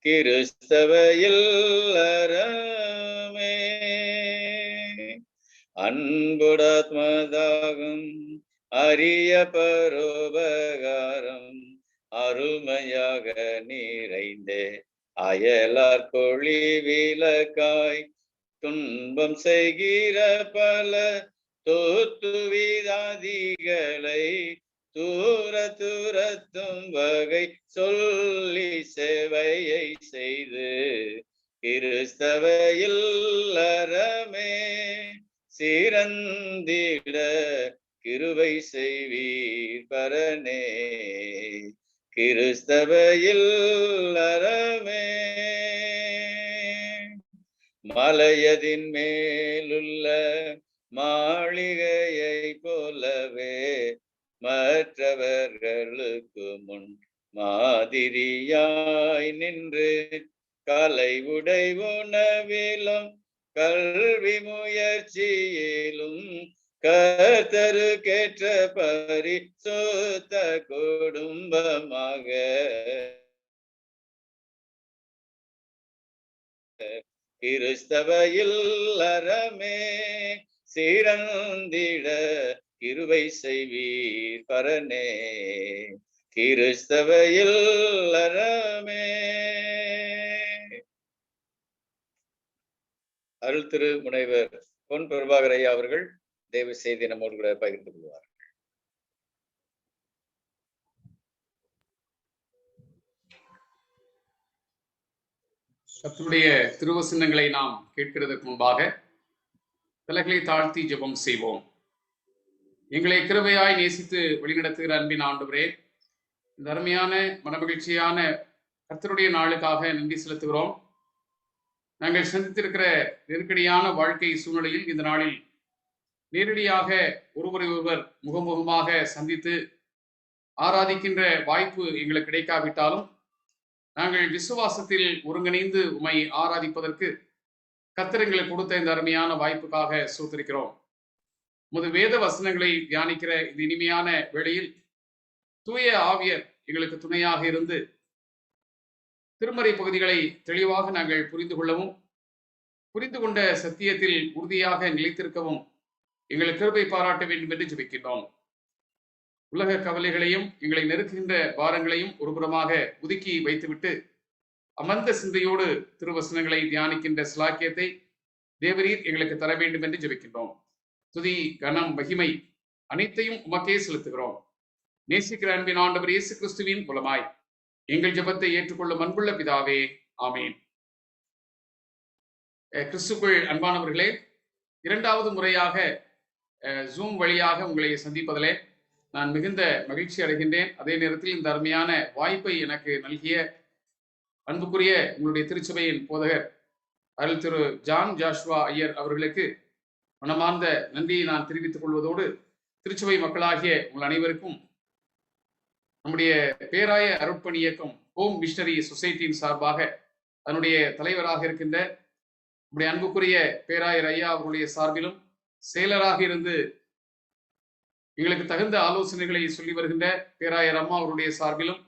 A: கிறிஸ்தவ இல்லறமே அன்புடாத்மதாகும் அரிய பரோபகாரம் அருமையாக நிறைந்தே அயலார் கொழி விளக்காய் துன்பம் செய்கிற பல தோத்துவிதாதிகளை தூர துரத்தும் வகை சொல்லி சேவையை செய்து கிறிஸ்தவ இல்லறமே சிறந்திட கிருபை செய்வீர் பரனே. கிறிஸ்தவ இல்லறமே மலையதின் மேலுள்ள மாளிகையை போலவே மற்றவர்களுக்கு முன் மாதிரியாய் நின்று கலை உடை உணவிலும் கல்வி முயற்சியிலும் கர்த்தருக்கேற்ற பரிசுத்த குடும்பமாக கிறிஸ்தவ இல்லறமே சிறந்திட கிருபை செய்வீர் பரனே. கிறிஸ்தவ இல்லறமே. அருள் திரு முனைவர் பொன் பிரபாகர் ஐயா அவர்கள் தேவ செய்தி நம்மோடு கூட பகிர்ந்து கொள்வார்.
G: கர்த்தருடைய திருவசனங்களை நாம் கேட்கிறதுக்கு முன்பாக தலைகளை தாழ்த்தி ஜெபம் செய்வோம். எங்களை கிருபையாய் நேசித்து வழிநடத்துகிற அன்பின் ஆண்டவரே, இந்த அருமையான மனமகிழ்ச்சியான கர்த்தருடைய நாளுக்காக நன்றி செலுத்துகிறோம். நாங்கள் சந்தித்திருக்கிற நெருக்கடியான வாழ்க்கை சூழ்நிலையில் இந்த நாளில் நேரடியாக ஒருவரை ஒருவர் முகமுகமாக சந்தித்து ஆராதிக்கின்ற வாய்ப்பு எங்களுக்கு கிடைக்காவிட்டாலும் நாங்கள் விசுவாசத்தில் ஒருங்கிணைந்து உம்மை ஆராதிப்பதற்கு கர்த்தர் எங்களுக்கு கொடுத்த இந்த அருமையான வாய்ப்புக்காக ஸ்தோத்திரிக்கிறோம். உமது வேத வசனங்களை தியானிக்கிற இந்த இனிமையான வேளையில் தூய ஆவியர் எங்களுக்கு துணையாக இருந்து திருமறை பகுதிகளை தெளிவாக நாங்கள் புரிந்து கொள்ளவும் புரிந்து கொண்ட சத்தியத்தில் உறுதியாக நிலைத்திருக்கவும் எங்களுக்கு கிருபை பாராட்ட வேண்டும் என்று ஜெபிக்கின்றோம். உலக கவலைகளையும் எங்களை நெருக்குகின்ற பாரங்களையும் ஒருபுறமாக ஒதுக்கி வைத்துவிட்டு அமர்ந்த சிந்தையோடு திருவசனங்களை தியானிக்கின்ற சிலாக்கியத்தை தேவரீர் எங்களுக்கு தர வேண்டும் என்று ஜெபிக்கின்றோம். துதி கனம் மகிமை அனைத்தையும் உமக்கே செலுத்துகிறோம். நேசிக்கிற அன்பின் ஆண்டவர் இயேசு கிறிஸ்துவின் மூலமாய் எங்கள் ஜெபத்தை ஏற்றுக்கொள்ளும் அன்புள்ள பிதாவே, ஆமீன். கிறிஸ்துக்குள் அன்பானவர்களே, இரண்டாவது முறையாக ஜூம் வழியாக உங்களை சந்திப்பதிலே நான் மிகுந்த மகிழ்ச்சி அடைகின்றேன். அதே நேரத்தில் இந்த அருமையான வாய்ப்பை எனக்கு நல்கிய அன்புக்குரிய உங்களுடைய திருச்சபையின் போதகர் அருள் திரு ஜான் ஜாஷ்வா ஐயர் அவர்களுக்கு மனமார்ந்த நன்றியை நான் தெரிவித்துக் கொள்வதோடு திருச்சபை மக்களாகிய உங்கள் அனைவருக்கும் நம்முடைய பேராய அருட்பணி இயக்கம் ஹோம் மிஷனரி சொசைட்டியின் சார்பாக அதனுடைய தலைவராக இருக்கின்ற நம்முடைய அன்புக்குரிய பேராயர் ஐயா அவருடைய சார்பிலும், செயலராக இருந்து எங்களுக்கு தகுந்த ஆலோசனைகளை சொல்லி வருகின்ற பேராயர் அம்மா அவருடைய சார்பிலும்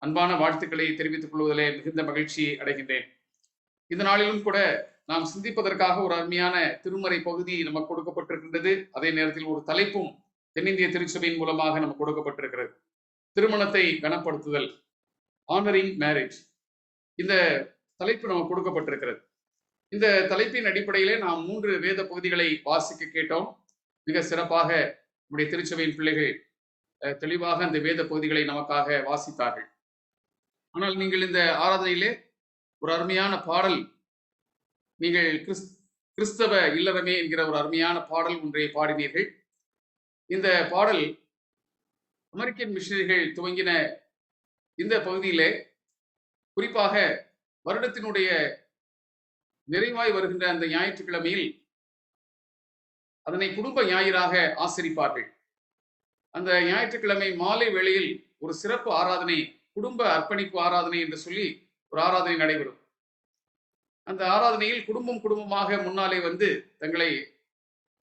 G: அன்பான வாழ்த்துக்களை தெரிவித்துக் கொள்வதிலே மிகுந்த மகிழ்ச்சி அடைகின்றேன். இந்த நாளிலும் கூட நாம் சிந்திப்பதற்காக ஒரு அருமையான திருமறை பகுதி நமக்கு கொடுக்கப்பட்டிருக்கின்றது. அதே நேரத்தில் ஒரு தலைப்பும் தென்னிந்திய திருச்சபையின் மூலமாக நமக்கு கொடுக்கப்பட்டிருக்கிறது. திருமணத்தை கனப்படுத்துதல், ஆனரிங் மேரேஜ். இந்த தலைப்பு நமக்கு கொடுக்கப்பட்டிருக்கிறது. இந்த தலைப்பின் அடிப்படையிலே நாம் 3 வேத பகுதிகளை வாசிக்க கேட்டோம். மிக சிறப்பாக நம்முடைய திருச்சபையின் பிள்ளைகள் தெளிவாக அந்த வேத பகுதிகளை நமக்காக வாசித்தார்கள். ஆனால் நீங்கள் இந்த ஆராதனையிலே ஒரு அருமையான பாடல், நீங்கள் கிறிஸ்தவ இல்லறமே என்கிற ஒரு அருமையான பாடல் ஒன்றை பாடினீர்கள். இந்த பாடல் அமெரிக்கன் மிஷனரிகள் துவங்கின இந்த பகுதியிலே குறிப்பாக வருடத்தினுடைய நிறைவாய் வருகின்ற அந்த ஞாயிற்றுக்கிழமையில் அதனை குடும்ப ஞாயிறாக ஆசரிப்பார்கள். அந்த ஞாயிற்றுக்கிழமை மாலை வேளையில் ஒரு சிறப்பு ஆராதனை, குடும்ப அர்ப்பணிப்பு ஆராதனை என்று சொல்லி ஒரு ஆராதனை நடைபெறும். அந்த ஆராதனையில் குடும்பமாக முன்னாலே வந்து தங்களை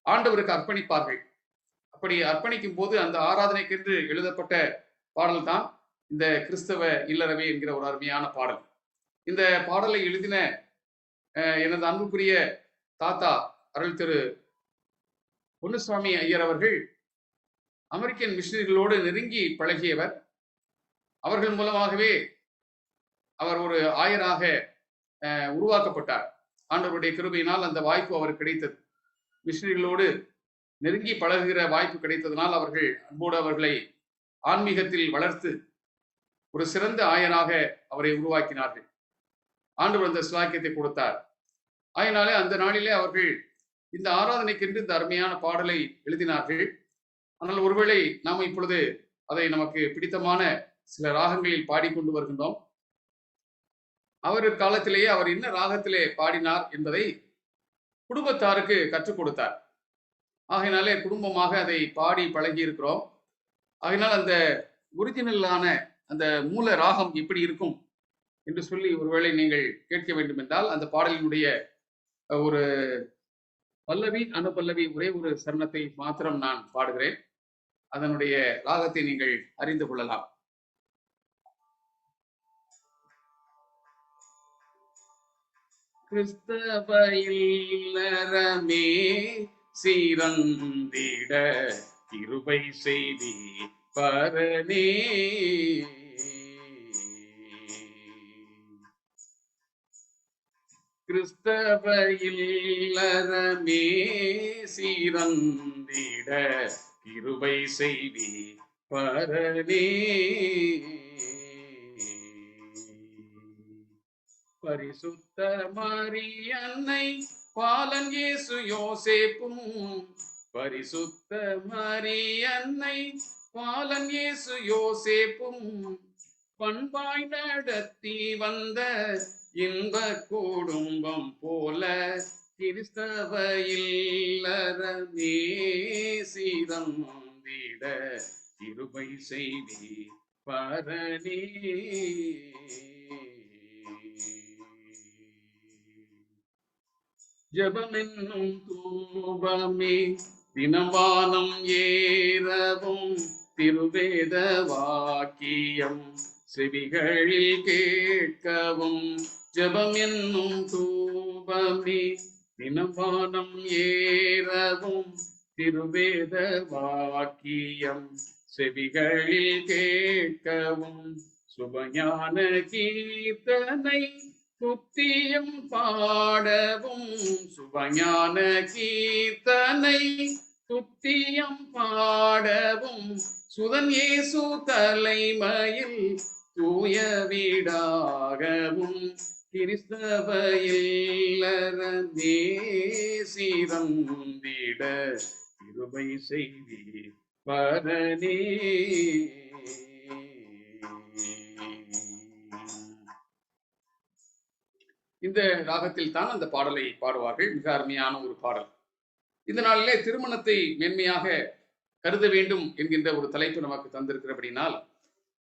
G: ஆண்டவருக்கு அர்ப்பணிப்பார்கள். அப்படி அர்ப்பணிக்கும் போது அந்த ஆராதனைக்கென்று எழுதப்பட்ட பாடல் தான் இந்த கிறிஸ்தவ இல்லறவே என்கிற ஒரு அருமையான பாடல். இந்த பாடலை எழுதின எனது அன்புக்குரிய தாத்தா அருள் திரு பொன்னுசாமி ஐயர் அவர்கள் அமெரிக்கன் மிஷனரிகளோடு நெருங்கி பழகியவர். அவர்கள் மூலமாகவே அவர் ஒரு ஆயராக உருவாக்கப்பட்டார். ஆண்டவருடைய கிருபையினால் அந்த வாய்ப்பு அவருக்கு கிடைத்தது. மிஷனரிகளோடு நெருங்கி பழகுகிற வாய்ப்பு கிடைத்ததனால் அவர்கள் அன்போடு அவர்களை ஆன்மீகத்தில் வளர்த்து ஒரு சிறந்த ஆயராக அவரை உருவாக்கினார்கள். ஆண்டவர் அந்த சுவாக்கியத்தை கொடுத்தார். ஆயினாலே அந்த நாளிலே அவர்கள் இந்த ஆராதனைக்கென்று இந்த அருமையான பாடலை எழுதினார்கள். ஆனால் ஒருவேளை நாம் இப்பொழுது அதை நமக்கு பிடித்தமான சில ராகங்களில் பாடிக்கொண்டு வருகின்றோம். அவர் காலத்திலேயே அவர் என்ன ராகத்திலே பாடினார் என்பதை குடும்பத்தாருக்கு கற்றுக் கொடுத்தார். ஆகையினாலே குடும்பமாக அதை பாடி பழகி இருக்கிறோம். ஆகையினால் அந்த ஒரிஜினலான அந்த மூல ராகம் எப்படி இருக்கும் என்று சொல்லி ஒருவேளை நீங்கள் கேட்க வேண்டும் என்றால், அந்த பாடலினுடைய ஒரு பல்லவி அனுபல்லவி ஒரே ஒரு சரணத்தை மாத்திரம் நான் பாடுகிறேன். அதனுடைய ராகத்தை நீங்கள் அறிந்து கொள்ளலாம். கிறிஸ்தவ இல்லறமே சீரந்திட கிருபை செய்தி பரனே, கிறிஸ்தவ இல்லறமே சீரந்திட கிருபை செய்தி பரனே, பரிசுத்த மரியன்னை பாலன் இயேசு யோசேப்பும், பரிசுத்த மரியன்னை பாலன் இயேசு யோசேப்பும் பண்பாய் நடத்தி வந்த இன்ப குடும்பம் போல கிறிஸ்தவ இல்லறமே சீரந்திட கிருபை செய்தி பரனே. ஜபமென்னும் தூபமே தினவானம் ஏறவும் திருவேத வாக்கியம் செவிகளில் கேட்கவும், ஜபம் என்னும் தூபமே தினவானம் ஏறவும் திருவேத வாக்கியம் செவிகளில் கேட்கவும், சுபஞான கீர்த்தனை புத்தியம் பாடவும், சுபஞான கீர்த்தனை புத்தியம் பாடவும், சுதன் இயேசு தலைமையில் தூய வீடாகவும் கிறிஸ்தவ இல்லறமே சீரந்திட கிருபை செய்தி பரனே. இந்த ராகத்தில் தான் அந்த பாடலை பாடுவார்கள். மிக அருமையான ஒரு பாடல். இந்த நாளிலே திருமணத்தை மேன்மையாக கருத வேண்டும் என்கின்ற ஒரு தலைப்பு நமக்கு தந்திருக்கிறபடினால்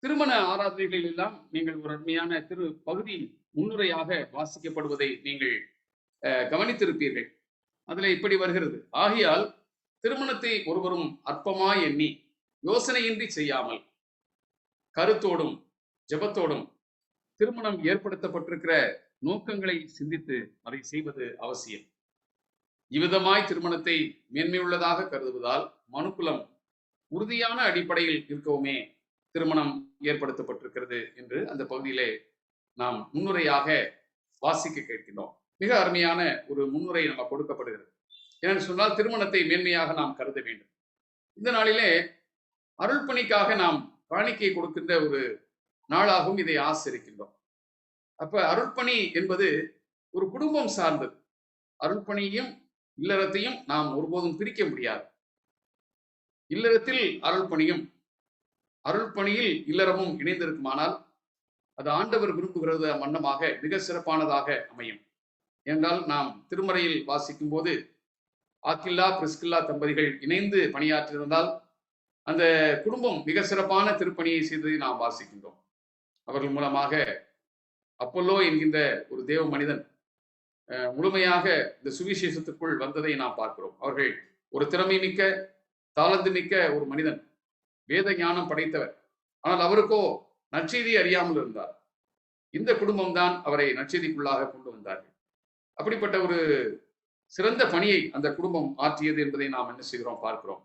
G: திருமண ஆராதனைகளில் எல்லாம் நீங்கள் ஒரு அருமையான பகுதி முன்னுரையாக வாசிக்கப்படுவதை நீங்கள் கவனித்திருப்பீர்கள். அதுல இப்படி வருகிறது: ஆகையால் திருமணத்தை ஒருவரும் அற்பமாய் எண்ணி யோசனையின்றி செய்யாமல் கருத்தோடும் ஜெபத்தோடும் திருமணம் ஏற்படுத்தப்பட்டிருக்கிற நோக்கங்களை சிந்தித்து அதை செய்வது அவசியம். இவ்விதமாய் திருமணத்தை மேன்மையுள்ளதாக கருதுவதால் மனுக்குலம் உறுதியான அடிப்படையில் இருக்கவுமே திருமணம் ஏற்படுத்தப்பட்டிருக்கிறது என்று அந்த பகுதியிலே நாம் முன்னுரையாக வாசிக்க கேட்கிறோம். மிக அருமையான ஒரு முன்னுரை நம்ம கொடுக்கப்படுகிறது. ஏன்னு சொன்னால் திருமணத்தை மேன்மையாக நாம் கருத வேண்டும். இந்த நாளிலே அருள்பணிக்காக நாம் காணிக்கை கொடுக்கின்ற ஒரு நாளாகவும் இதை ஆசிரிக்கின்றோம். அப்ப அருள்பணி என்பது ஒரு குடும்பம் சார்ந்தது. அருள்பணியையும் இல்லறத்தையும் நாம் ஒருபோதும் பிரிக்க முடியாது. இல்லறத்தில் அருள்பணியும் அருள்பணியில் இல்லறமும் இணைந்திருக்குமானால் அது ஆண்டவர் விரும்புகிறது வண்ணமாக மிக சிறப்பானதாக அமையும். என்றால் நாம் திருமறையில் வாசிக்கும் போது ஆக்கில்லா பிரிஸ்கில்லா தம்பதிகள் இணைந்து பணியாற்றியிருந்தால் அந்த குடும்பம் மிக சிறப்பான திருப்பணியை செய்ததை நாம் வாசிக்கின்றோம். அவர்கள் மூலமாக அப்போலோ என்கின்ற ஒரு தேவ மனிதன் முழுமையாக இந்த சுவிசேஷத்துக்குள் வந்ததை நாம் பார்க்கிறோம். அவர்கள் ஒரு திறமை மிக்க தாளந்து மிக்க ஒரு மனிதன், வேத ஞானம் படைத்தவர். ஆனால் அவருக்கோ நற்செய்தி அறியாமல் இருந்தார். இந்த குடும்பம் தான் அவரை நற்செய்திக்குள்ளாக கொண்டு வந்தார்கள். அப்படிப்பட்ட ஒரு சிறந்த பணியை அந்த குடும்பம் ஆற்றியது என்பதை நாம் என்ன செய்கிறோம் பார்க்கிறோம்.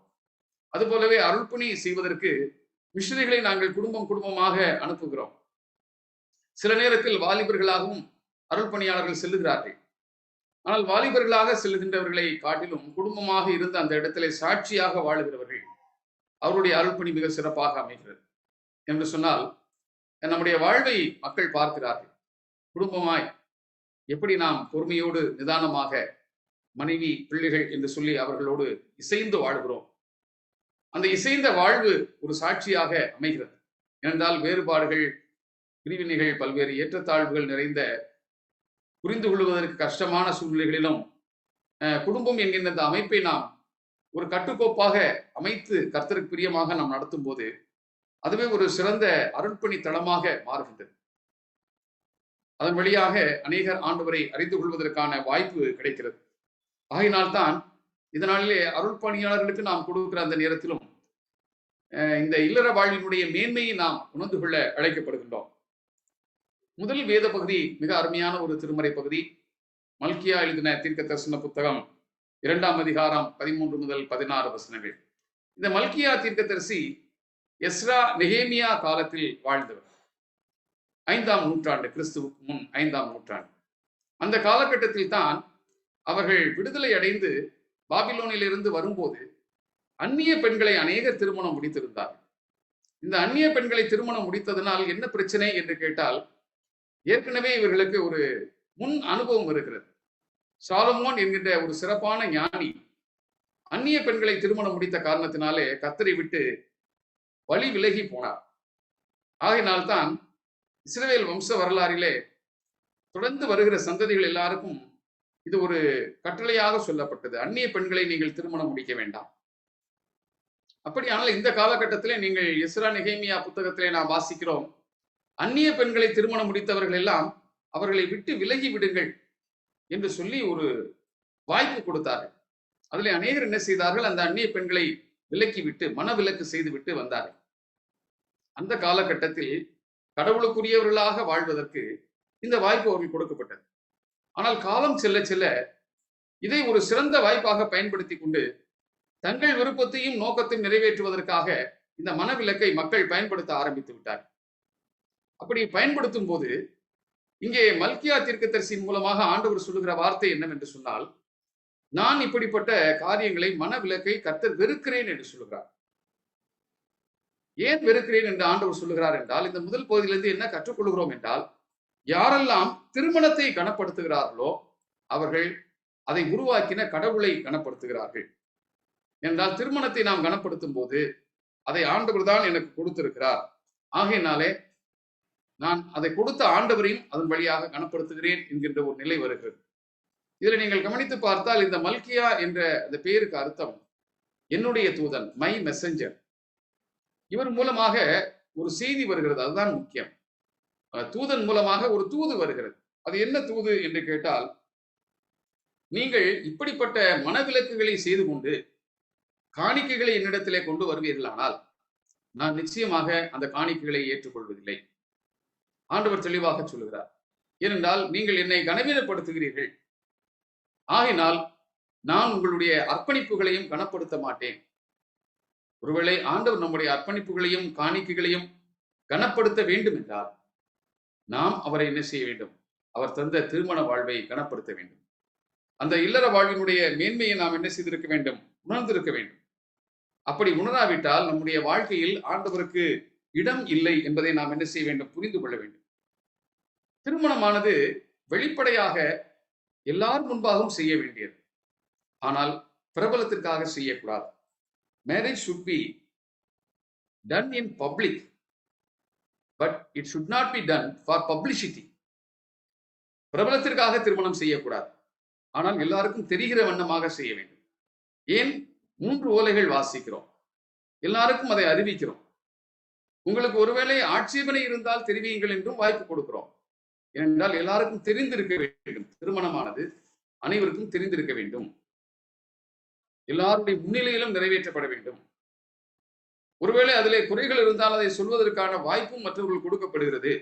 G: அதுபோலவே அருள்பணி செய்வதற்கு மிஷனரிகளை நாங்கள் குடும்பமாக அனுப்புகிறோம். சில நேரத்தில் வாலிபர்களாகவும் அருள்பணியாளர்கள் செல்லுகிறார்கள். ஆனால் வாலிபர்களாக செல்லுகின்றவர்களை காட்டிலும் குடும்பமாக இருந்து அந்த இடத்திலே சாட்சியாக வாழுகிறவர்கள் அவருடைய அருள்பணி மிக சிறப்பாக அமைகிறது. என்று சொன்னால் நம்முடைய வாழ்வை மக்கள் பார்க்கிறார்கள். குடும்பமாய் எப்படி நாம் பொறுமையோடு நிதானமாக மனைவி பிள்ளைகள் என்று சொல்லி அவர்களோடு இசைந்து வாழ்கிறோம். அந்த இசைந்த வாழ்வு ஒரு சாட்சியாக அமைகிறது. ஏனென்றால் வேறுபாடுகள், பிரிவினைகள், பல்வேறு ஏற்றத்தாழ்வுகள் நிறைந்த புரிந்து கொள்வதற்கு கஷ்டமான சூழ்நிலைகளிலும் குடும்பம் என்கின்ற அந்த அமைப்பை நாம் ஒரு கட்டுக்கோப்பாக அமைத்து கர்த்தருக்கு பிரியமாக நாம் நடத்தும் போது அதுவே ஒரு சிறந்த அருள்பணி தளமாக மாறுகின்றது. அதன் வழியாக அநேகர் ஆண்டவரை அறிந்து கொள்வதற்கான வாய்ப்பு கிடைக்கிறது. ஆகையினால்தான் இதனாலே அருள்பணியாளர்களுக்கு நாம் கொடுக்கிற அந்த நேரத்திலும் இந்த இல்லற வாழ்வினுடைய மேன்மையை நாம் உணர்ந்து கொள்ள அழைக்கப்படுகின்றோம். முதல் வேத பகுதி மிக அருமையான ஒரு திருமறை பகுதி. மல்கியா எழுதின தீர்க்க தரிசன புத்தகம் 2ஆம் அதிகாரம் 13 முதல் 16 வசனங்கள். இந்த மல்கியா தீர்க்கதரிசி எஸ்ரா நெகேமியா காலத்தில் வாழ்ந்தவர். 5ஆம் நூற்றாண்டு, கிறிஸ்துவுக்கு முன் 5ஆம் நூற்றாண்டு. அந்த காலகட்டத்தில் தான் அவர்கள் விடுதலை அடைந்து பாபிலோனிலிருந்து வரும்போது அந்நிய பெண்களை அநேகர் திருமணம் முடித்திருந்தார்கள். இந்த அந்நிய பெண்களை திருமணம் முடித்ததனால் என்ன பிரச்சனை என்று கேட்டால், ஏற்கனவே இவர்களுக்கு ஒரு முன் அனுபவம் இருக்கிறது. சாலமோன் என்கின்ற ஒரு சிறப்பான ஞானி அந்நிய பெண்களை திருமணம் முடித்த காரணத்தினாலே கர்த்தரை விட்டு வழி விலகி போனார். ஆகையினால்தான் இஸ்ரவேல் வம்ச வரலாறிலே தொடர்ந்து வருகிற சந்ததிகள் எல்லாருக்கும் இது ஒரு கட்டளையாக சொல்லப்பட்டது: அந்நிய பெண்களை நீங்கள் திருமணம் முடிக்க வேண்டாம். அப்படியானால் இந்த காலகட்டத்திலே நீங்கள் எஸ்ரா நெகேமியா புத்தகத்திலே நாம் வாசிக்கிறோம், அந்நிய பெண்களை திருமணம் முடித்தவர்கள் எல்லாம் அவர்களை விட்டு விலகி விடுங்கள் என்று சொல்லி ஒரு வாய்ப்பு கொடுத்தார்கள். அதிலே அநேகர் என்ன செய்தார்கள்? அந்த அந்நிய பெண்களை விலக்கி விட்டு மனவிலக்கு செய்து விட்டு வந்தார்கள். அந்த காலகட்டத்தில் கடவுளுக்குரியவர்களாக வாழ்வதற்கு இந்த வாய்ப்பு அவர்கள் கொடுக்கப்பட்டது. ஆனால் காலம் செல்ல செல்ல இதை ஒரு சிறந்த வாய்ப்பாக பயன்படுத்தி கொண்டு தங்கள் விருப்பத்தையும் நோக்கத்தையும் நிறைவேற்றுவதற்காக இந்த மனவிலக்கை மக்கள் பயன்படுத்த ஆரம்பித்து விட்டார்கள். அப்படி பயன்படுத்தும் போது இங்கே மல்கியா தீர்க்கதரிசியின் மூலமாக ஆண்டவர் சொல்லுகிற வார்த்தை என்னவென்று சொன்னால், நான் இப்படிப்பட்ட காரியங்களை மனவிலக்கை கர்த்தர் வெறுக்கிறேன் என்று சொல்லுகிறார். ஏன் வெறுக்கிறேன் என்று ஆண்டவர் சொல்லுகிறார் என்றால், இந்த முதல் பகுதியிலிருந்து என்ன கற்றுக்கொள்கிறோம் என்றால், யாரெல்லாம் திருமணத்தை கனப்படுத்துகிறார்களோ அவர்கள் அதை உருவாக்கின கடவுளை கனப்படுத்துகிறார்கள். என்றால் திருமணத்தை நாம் கனப்படுத்தும் போது அதை ஆண்டவர் தான் எனக்கு கொடுத்திருக்கிறார், ஆகையினாலே நான் அதை கொடுத்த ஆண்டவரையும் அதன் வழியாக கனப்படுத்துகிறேன் என்கின்ற ஒரு நிலை வருகிறது. இதில் நீங்கள் கவனித்து பார்த்தால் இந்த மல்கியா என்ற அந்த பெயருக்கு அர்த்தம் என்னுடைய தூதன், மை மெசஞ்சர். இவர் மூலமாக ஒரு செய்தி வருகிறது, அதுதான் முக்கியம். தூதன் மூலமாக ஒரு தூது வருகிறது. அது என்ன தூது என்று கேட்டால், நீங்கள் இப்படிப்பட்ட மனவிலக்குகளை செய்து கொண்டு காணிக்கைகளை என்னிடத்திலே கொண்டு வருவீர்களானால் நான் நிச்சயமாக அந்த காணிக்கைகளை ஏற்றுக்கொள்வதில்லை. ஆண்டவர் தெளிவாக சொல்லுகிறார். ஏனென்றால் நீங்கள் என்னை கனவீனப்படுத்துகிறீர்கள், ஆகினால் நான் உங்களுடைய அர்ப்பணிப்புகளையும் கனப்படுத்த மாட்டேன். ஒருவேளை ஆண்டவர் நம்முடைய அர்ப்பணிப்புகளையும் காணிக்கைகளையும் கனப்படுத்த வேண்டும் என்றால் நாம் அவரை என்ன செய்ய வேண்டும்? அவர் தந்த திருமண வாழ்வை கனப்படுத்த வேண்டும். அந்த இல்லற வாழ்வினுடைய மேன்மையை நாம் என்ன செய்திருக்க வேண்டும்? உணர்ந்திருக்க வேண்டும். அப்படி உணராவிட்டால் நம்முடைய வாழ்க்கையில் ஆண்டவருக்கு இடம் இல்லை என்பதை நாம் என்ன செய்ய வேண்டும்? புரிந்து கொள்ள வேண்டும். திருமணமானது வெளிப்படையாக எல்லார் முன்பாகவும் செய்ய வேண்டியது, ஆனால் பிரபலத்திற்காக செய்யக்கூடாது. Marriage should be done in public, but it should not be done for publicity. பிரபலத்திற்காக திருமணம் செய்யக்கூடாது, ஆனால் எல்லாருக்கும் தெரிகிற வண்ணமாக செய்ய வேண்டும். ஏன்? 3 ஓலைகள் வாசிக்கிறோம், எல்லாருக்கும் அதை அறிவிக்கிறோம். உங்களுக்கு ஒருவேளை ஆட்சேபனை இருந்தால் தெரிவியுங்கள் என்றும் வாய்ப்பு கொடுக்கிறோம். ஏனென்றால் எல்லாருக்கும் தெரிந்திருக்க வேண்டும். திருமணமானது அனைவருக்கும் தெரிந்திருக்க வேண்டும், எல்லாருடைய முன்னிலையிலும் நிறைவேற்றப்பட வேண்டும். ஒருவேளை அதிலே குறைகள் இருந்தால் அதை சொல்வதற்கான வாய்ப்பும் மற்றவர்கள் கொடுக்கப்படுகிறது.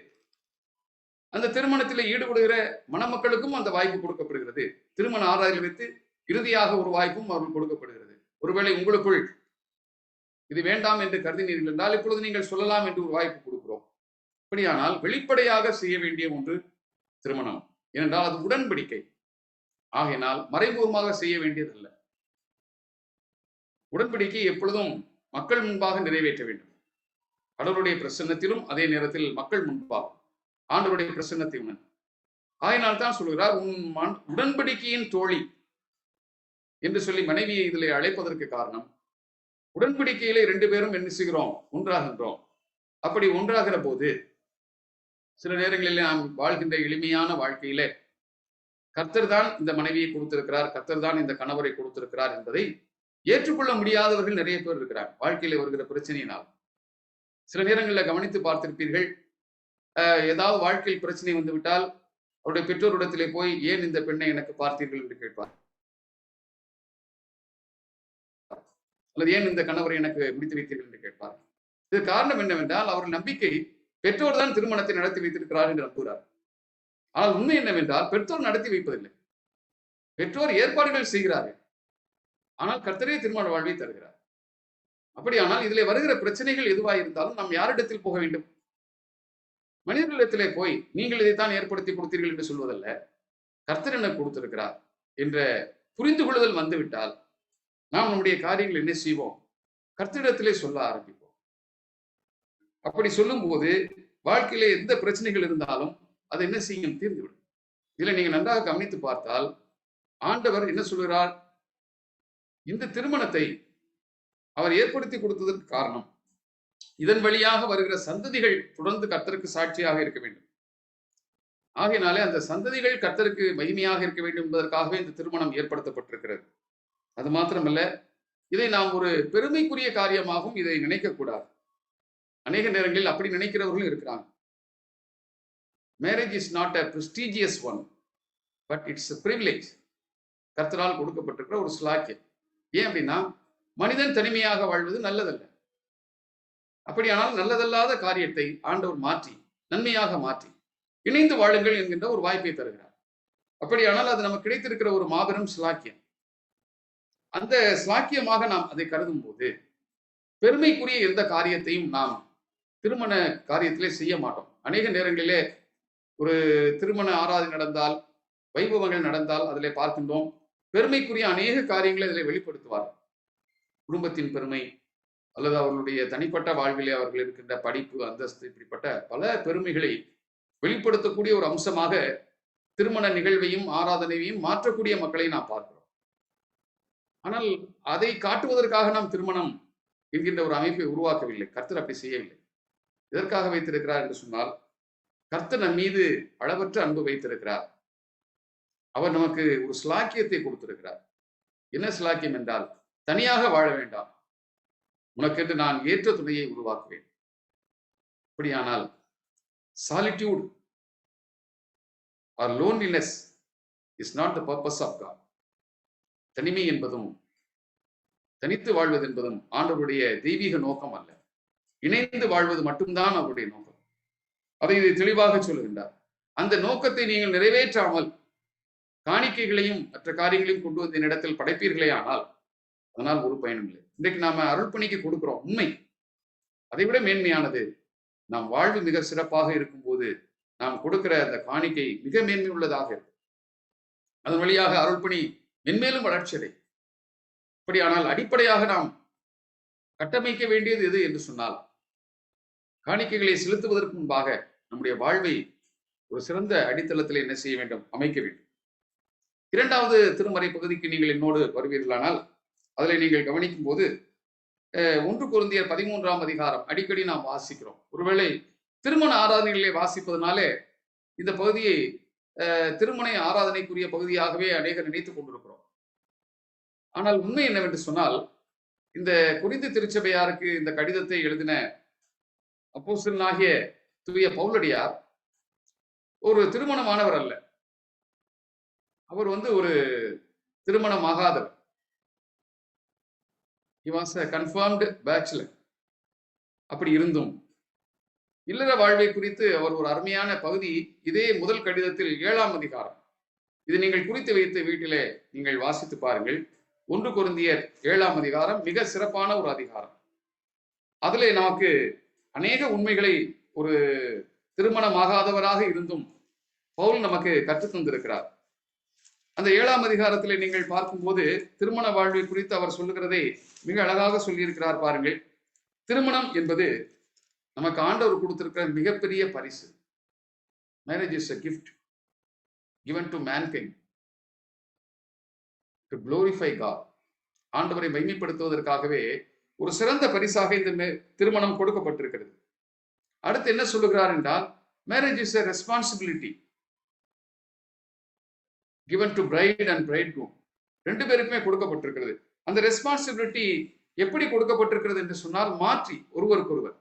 G: அந்த திருமணத்தில் ஈடுபடுகிற மணமக்களுக்கும் அந்த வாய்ப்பு கொடுக்கப்படுகிறது. திருமண ஆராய்ச்சி வைத்து இறுதியாக ஒரு வாய்ப்பும் அவர்கள் கொடுக்கப்படுகிறது. ஒருவேளை உங்களுக்குள் இது வேண்டாம் என்று கருதினீர்கள் என்றால் இப்பொழுது நீங்கள் சொல்லலாம் என்று ஒரு வாய்ப்பு கொடுக்கிறோம். அப்படியானால் வெளிப்படையாக செய்ய வேண்டிய ஒன்று திருமணம், ஏனென்றால் அது உடன்படிக்கை. ஆகையினால் மறைமுகமாக செய்ய வேண்டியதல்ல. உடன்படிக்கை எப்பொழுதும் மக்கள் முன்பாக நிறைவேற்ற வேண்டும். கடவுளுடைய பிரசன்னத்திலும் அதே நேரத்தில் மக்கள் முன்பாக ஆண்டவருடைய பிரசன்னத்தை உணர்ந்து. ஆகையினால் தான் சொல்கிறார், உன் உடன்படிக்கையின் தோழி என்று சொல்லி மனைவியை இதிலே அழைப்பதற்கு காரணம், உடன்படிக்கையிலே 2 பேரும் என்ன செய்கிறோம்? ஒன்றாகின்றோம். அப்படி ஒன்றாகிற போது சில நேரங்களில் நாம் வாழ்கின்ற எளிமையான வாழ்க்கையிலே கர்த்தர் தான் இந்த மனைவியை கொடுத்திருக்கிறார், கர்த்தர் தான் இந்த கணவரை கொடுத்திருக்கிறார் என்பதை ஏற்றுக்கொள்ள முடியாதவர்கள் நிறைய பேர் இருக்கிறார். வாழ்க்கையில வருகிற பிரச்சனையினால் சில நேரங்களில் கவனித்து பார்த்திருப்பீர்கள், ஏதாவது வாழ்க்கையில் பிரச்சனை வந்து விட்டால் அவருடைய பெற்றோரிடத்திலே போய் ஏன் இந்த பெண்ணை எனக்கு பார்த்தீர்கள் என்று கேட்பார், அல்லது ஏன் இந்த கணவரை எனக்கு முடித்து வைத்தீர்கள் என்று கேட்பார். இது காரணம் என்னவென்றால் அவர்கள் நம்பிக்கை பெற்றோர் தான் திருமணத்தை நடத்தி வைத்திருக்கிறார் என்று நம்புகிறார். ஆனால் உண்மை என்னவென்றால் பெற்றோர் நடத்தி வைப்பதில்லை, பெற்றோர் ஏற்பாடுகள் செய்கிறார்கள், ஆனால் கர்த்தரே திருமண வாழ்வை தருகிறார். அப்படியானால் இதிலே வருகிற பிரச்சனைகள் எதுவாக இருந்தாலும் நாம் யாரிடத்தில் போக வேண்டும்? மனிதர்களிடத்திலே போய் நீங்கள் இதைத்தான் ஏற்படுத்தி கொடுத்தீர்கள் என்று சொல்வதல்ல, கர்த்தர் எனக்கு கொடுத்திருக்கிறார் என்ற புரிந்து கொள்ளுதல் வந்துவிட்டால் நாம் நம்முடைய காரியங்கள் என்ன செய்வோம்? கர்த்தரிடத்திலே சொல்ல ஆரம்பிப்போம். அப்படி சொல்லும் போது வாழ்க்கையிலே எந்த பிரச்சனைகள் இருந்தாலும் அது என்ன செய்யும்? தீர்ந்துவிடும். இதுல நீங்க நன்றாக கவனித்து பார்த்தால் ஆண்டவர் என்ன சொல்கிறார்? இந்த திருமணத்தை அவர் ஏற்படுத்தி கொடுத்ததற்கு காரணம், இதன் வழியாக வருகிற சந்ததிகள் தொடர்ந்து கர்த்தருக்கு சாட்சியாக இருக்க வேண்டும். ஆகையினாலே அந்த சந்ததிகள் கர்த்தருக்கு மகிமையாக இருக்க வேண்டும் என்பதற்காகவே இந்த திருமணம் ஏற்படுத்தப்பட்டிருக்கிறது. அது மாத்திரமல்ல, இதை நாம் ஒரு பெருமைக்குரிய காரியமாகவும் இதை நினைக்கக்கூடாது. அநேக நேரங்களில் அப்படி நினைக்கிறவர்களும் இருக்கிறாங்க. Marriage is not a prestigious one, but it's a privilege. கர்த்தரால் கொடுக்கப்பட்டிருக்கிற ஒரு ஸ்லாக்கியம். ஏன் அப்படின்னா மனிதன் தனிமையாக வாழ்வது நல்லதல்ல. அப்படியானால் நல்லதல்லாத காரியத்தை ஆண்டவர் மாற்றி நன்மையாக மாற்றி இணைந்து வாழுங்கள் என்கின்ற ஒரு வாய்ப்பை தருகிறார். அப்படியானால் அது நமக்கு கிடைத்திருக்கிற ஒரு மாபெரும் ஸ்லாக்கியம். அந்த ஸ்லாக்கியமாக நாம் அதை கருதும் போது பெருமைக்குரிய எந்த காரியத்தையும் நாம் திருமண காரியத்திலே செய்ய மாட்டோம். அநேக நேரங்களிலே ஒரு திருமண ஆராதனை நடந்தால், வைபவங்கள் நடந்தால் அதிலே பார்க்கின்றோம், பெருமைக்குரிய அநேக காரியங்களை அதில் வெளிப்படுத்துவார். குடும்பத்தின் பெருமை அல்லது அவர்களுடைய தனிப்பட்ட வாழ்விலே அவர்கள் இருக்கின்ற படிப்பு, அந்தஸ்து, இப்படிப்பட்ட பல பெருமைகளை வெளிப்படுத்தக்கூடிய ஒரு அம்சமாக திருமண நிகழ்வையும் ஆராதனையையும் மாற்றக்கூடிய மக்களை நாம் பார்க்கிறோம். ஆனால் அதை காட்டுவதற்காக நாம் திருமணம் என்கின்ற ஒரு அமைப்பை உருவாக்கவில்லை. கர்த்தர் அப்படி செய்யவில்லை. எதற்காக வைத்திருக்கிறார் என்று சொன்னால், கர்த்தர் நம் மீது அளவற்ற அன்பு வைத்திருக்கிறார். அவர் நமக்கு ஒரு ஸ்லாக்கியத்தை கொடுத்திருக்கிறார். என்ன ஸ்லாக்கியம் என்றால், தனியாக வாழ வேண்டாம், உனக்கென்று நான் ஏற்ற துணையை உருவாக்குவேன். அப்படியானால் solitude or loneliness is not the purpose of God. தனிமை என்பதும் தனித்து வாழ்வது என்பதும் ஆண்டவருடைய தெய்வீக நோக்கம் அல்ல. இணைந்து வாழ்வது மட்டும்தான் அவருடைய நோக்கம். அதை இதை தெளிவாக சொல்லுகின்றார். அந்த நோக்கத்தை நீங்கள் நிறைவேற்றாமல் காணிக்கைகளையும் மற்ற காரியங்களையும் கொண்டு வந்து என்னிடத்தில் படைப்பீர்களே ஆனால் அதனால் ஒரு பயனும் இல்லை. இன்றைக்கு நாம அருள்பணிக்கு கொடுக்கிறோம், உண்மை. அதை விட மேன்மையானது நாம் வாழ்வு மிக சிறப்பாக இருக்கும்போது நாம் கொடுக்கிற அந்த காணிக்கை மிக மேன்மை உள்ளதாக இருக்கும். அதன் வழியாக அருள்பணி மென்மேலும் வளர்ச்சி அடை. அப்படியானால் அடிப்படையாக நாம் கட்டமைக்க வேண்டியது எது என்று சொன்னால், காணிக்கைகளை செலுத்துவதற்கு முன்பாக நம்முடைய வாழ்வை ஒரு சிறந்த அடித்தளத்தில் என்ன செய்ய வேண்டும்? அமைக்க வேண்டும். இரண்டாவது திருமறை பகுதிக்கு நீங்கள் என்னோடு வருவீர்களானால் அதில் நீங்கள் கவனிக்கும் போது 1 கொரிந்தியர் 13ஆம் அதிகாரம் அடிக்கடி நாம் வாசிக்கிறோம். ஒருவேளை திருமண ஆராதனைகளை வாசிப்பதனாலே இந்த பகுதியை திருமண ஆராதனைக்குரிய பகுதியாகவே அநேகர் நினைத்துக் கொண்டிருக்கிறோம். ஆனால் உண்மை என்னவென்று சொன்னால், இந்த கொரிந்து திருச்சபையாருக்கு இந்த கடிதத்தை எழுதின அப்போஸ்தலனாகிய தூய பவுலடியார் ஒரு திருமணமானவர் அல்ல. அவர் ஒரு திருமணமாகாதவர். He was a confirmed bachelor. அப்படி இருந்தும் இல்லற வாழ்வை குறித்து அவர் ஒரு அருமையான பகுதி இதே முதல் கடிதத்தில் 7ஆம் அதிகாரம், இது நீங்கள் குறித்து வைத்து வீட்டிலே நீங்கள் வாசித்து பாருங்கள். 1 கொரிந்தியர் 7ஆம் அதிகாரம் மிக சிறப்பான ஒரு அதிகாரம். அதிலே நமக்கு அநேக உண்மைகளை ஒரு திருமணமாகாதவராக இருந்தும் பவுல் நமக்கு கற்றுத் தந்திருக்கிறார். அந்த 7ஆம் அதிகாரத்திலே நீங்கள் பார்க்கும்போது திருமண வாழ்வை குறித்து அவர் சொல்லுகிறதை மிக அழகாக சொல்லியிருக்கிறார். பாருங்கள், திருமணம் என்பது நமக்கு ஆண்டவர் கொடுத்திருக்கிற மிகப்பெரிய பரிசு. Marriage is a gift given to mankind to glorify God. ஆண்டவரை மகிமைப்படுத்துவதற்காகவே ஒரு சிறந்த பரிசாக இந்த திருமணம் கொடுக்கப்பட்டிருக்கிறது. அடுத்து என்ன சொல்லுகிறார் என்றால், marriage is a responsibility given to bride and bridegroom. ரெண்டு பேருக்குமே கொடுக்கப்பட்டிருக்கிறது. அந்த ரெஸ்பான்சிபிலிட்டி எப்படி கொடுக்கப்பட்டிருக்கிறது என்று சொன்னால், மாற்றி ஒருவருக்கொருவர்.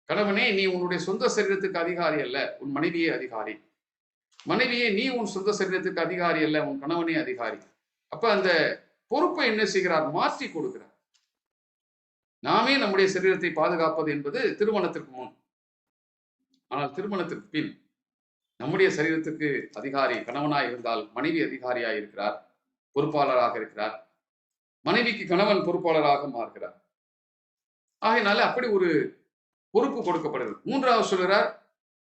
G: கணவனே, நீ உன்னுடைய சொந்த சரீரத்துக்கு அதிகாரி அல்ல, உன் மனைவியே அதிகாரி. மனைவியே, நீ உன் சொந்த சரீரத்துக்கு அதிகாரி அல்ல, உன் கணவனே அதிகாரி. அப்ப அந்த பொறுப்பை என்ன செய்கிறார்? மாற்றி கொடுக்கிறார். நாமே நம்முடைய சரீரத்தை பாதுகாப்பது என்பது திருமணத்திற்கு முன். ஆனால் திருமணத்திற்கு பின் நம்முடைய சரீரத்துக்கு அதிகாரி கணவனாய் இருந்தால் மனைவி அதிகாரியாய் இருக்கிறார், பொறுப்பாளராக இருக்கிறார். மனைவிக்கு கணவன் பொறுப்பாளராக மாறுகிறார். ஆகையினால அப்படி ஒரு பொறுப்பு கொடுக்கப்படுகிறது. 3வது சொல்கிறார்,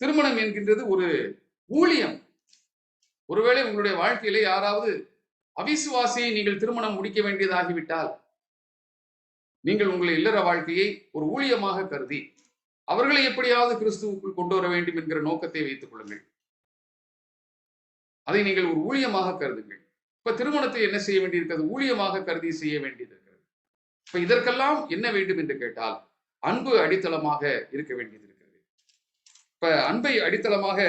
G: திருமணம் என்கின்றது ஒரு ஊழியம். ஒருவேளை உங்களுடைய வாழ்க்கையிலே யாராவது அவிசுவாசியை நீங்கள் திருமணம் முடிக்க வேண்டியதாகிவிட்டால், நீங்கள் உங்களுடைய இல்லற வாழ்க்கையை ஒரு ஊழியமாக கருதி அவர்களை எப்படியாவது கிறிஸ்துவுக்குள் கொண்டு வர வேண்டும் என்கிற நோக்கத்தை வைத்துக் கொள்ளுங்கள். அதை நீங்கள் ஒரு ஊழியமாக கருதுங்கள். இப்ப திருமணத்தை என்ன செய்ய வேண்டியிருக்கிறது? ஊழியமாக கருதி செய்ய வேண்டியது இருக்கிறது. இப்ப இதற்கெல்லாம் என்ன வேண்டும் என்று கேட்டால், அன்பு அடித்தளமாக இருக்க வேண்டியது இருக்கிறது. இப்ப அன்பை அடித்தளமாக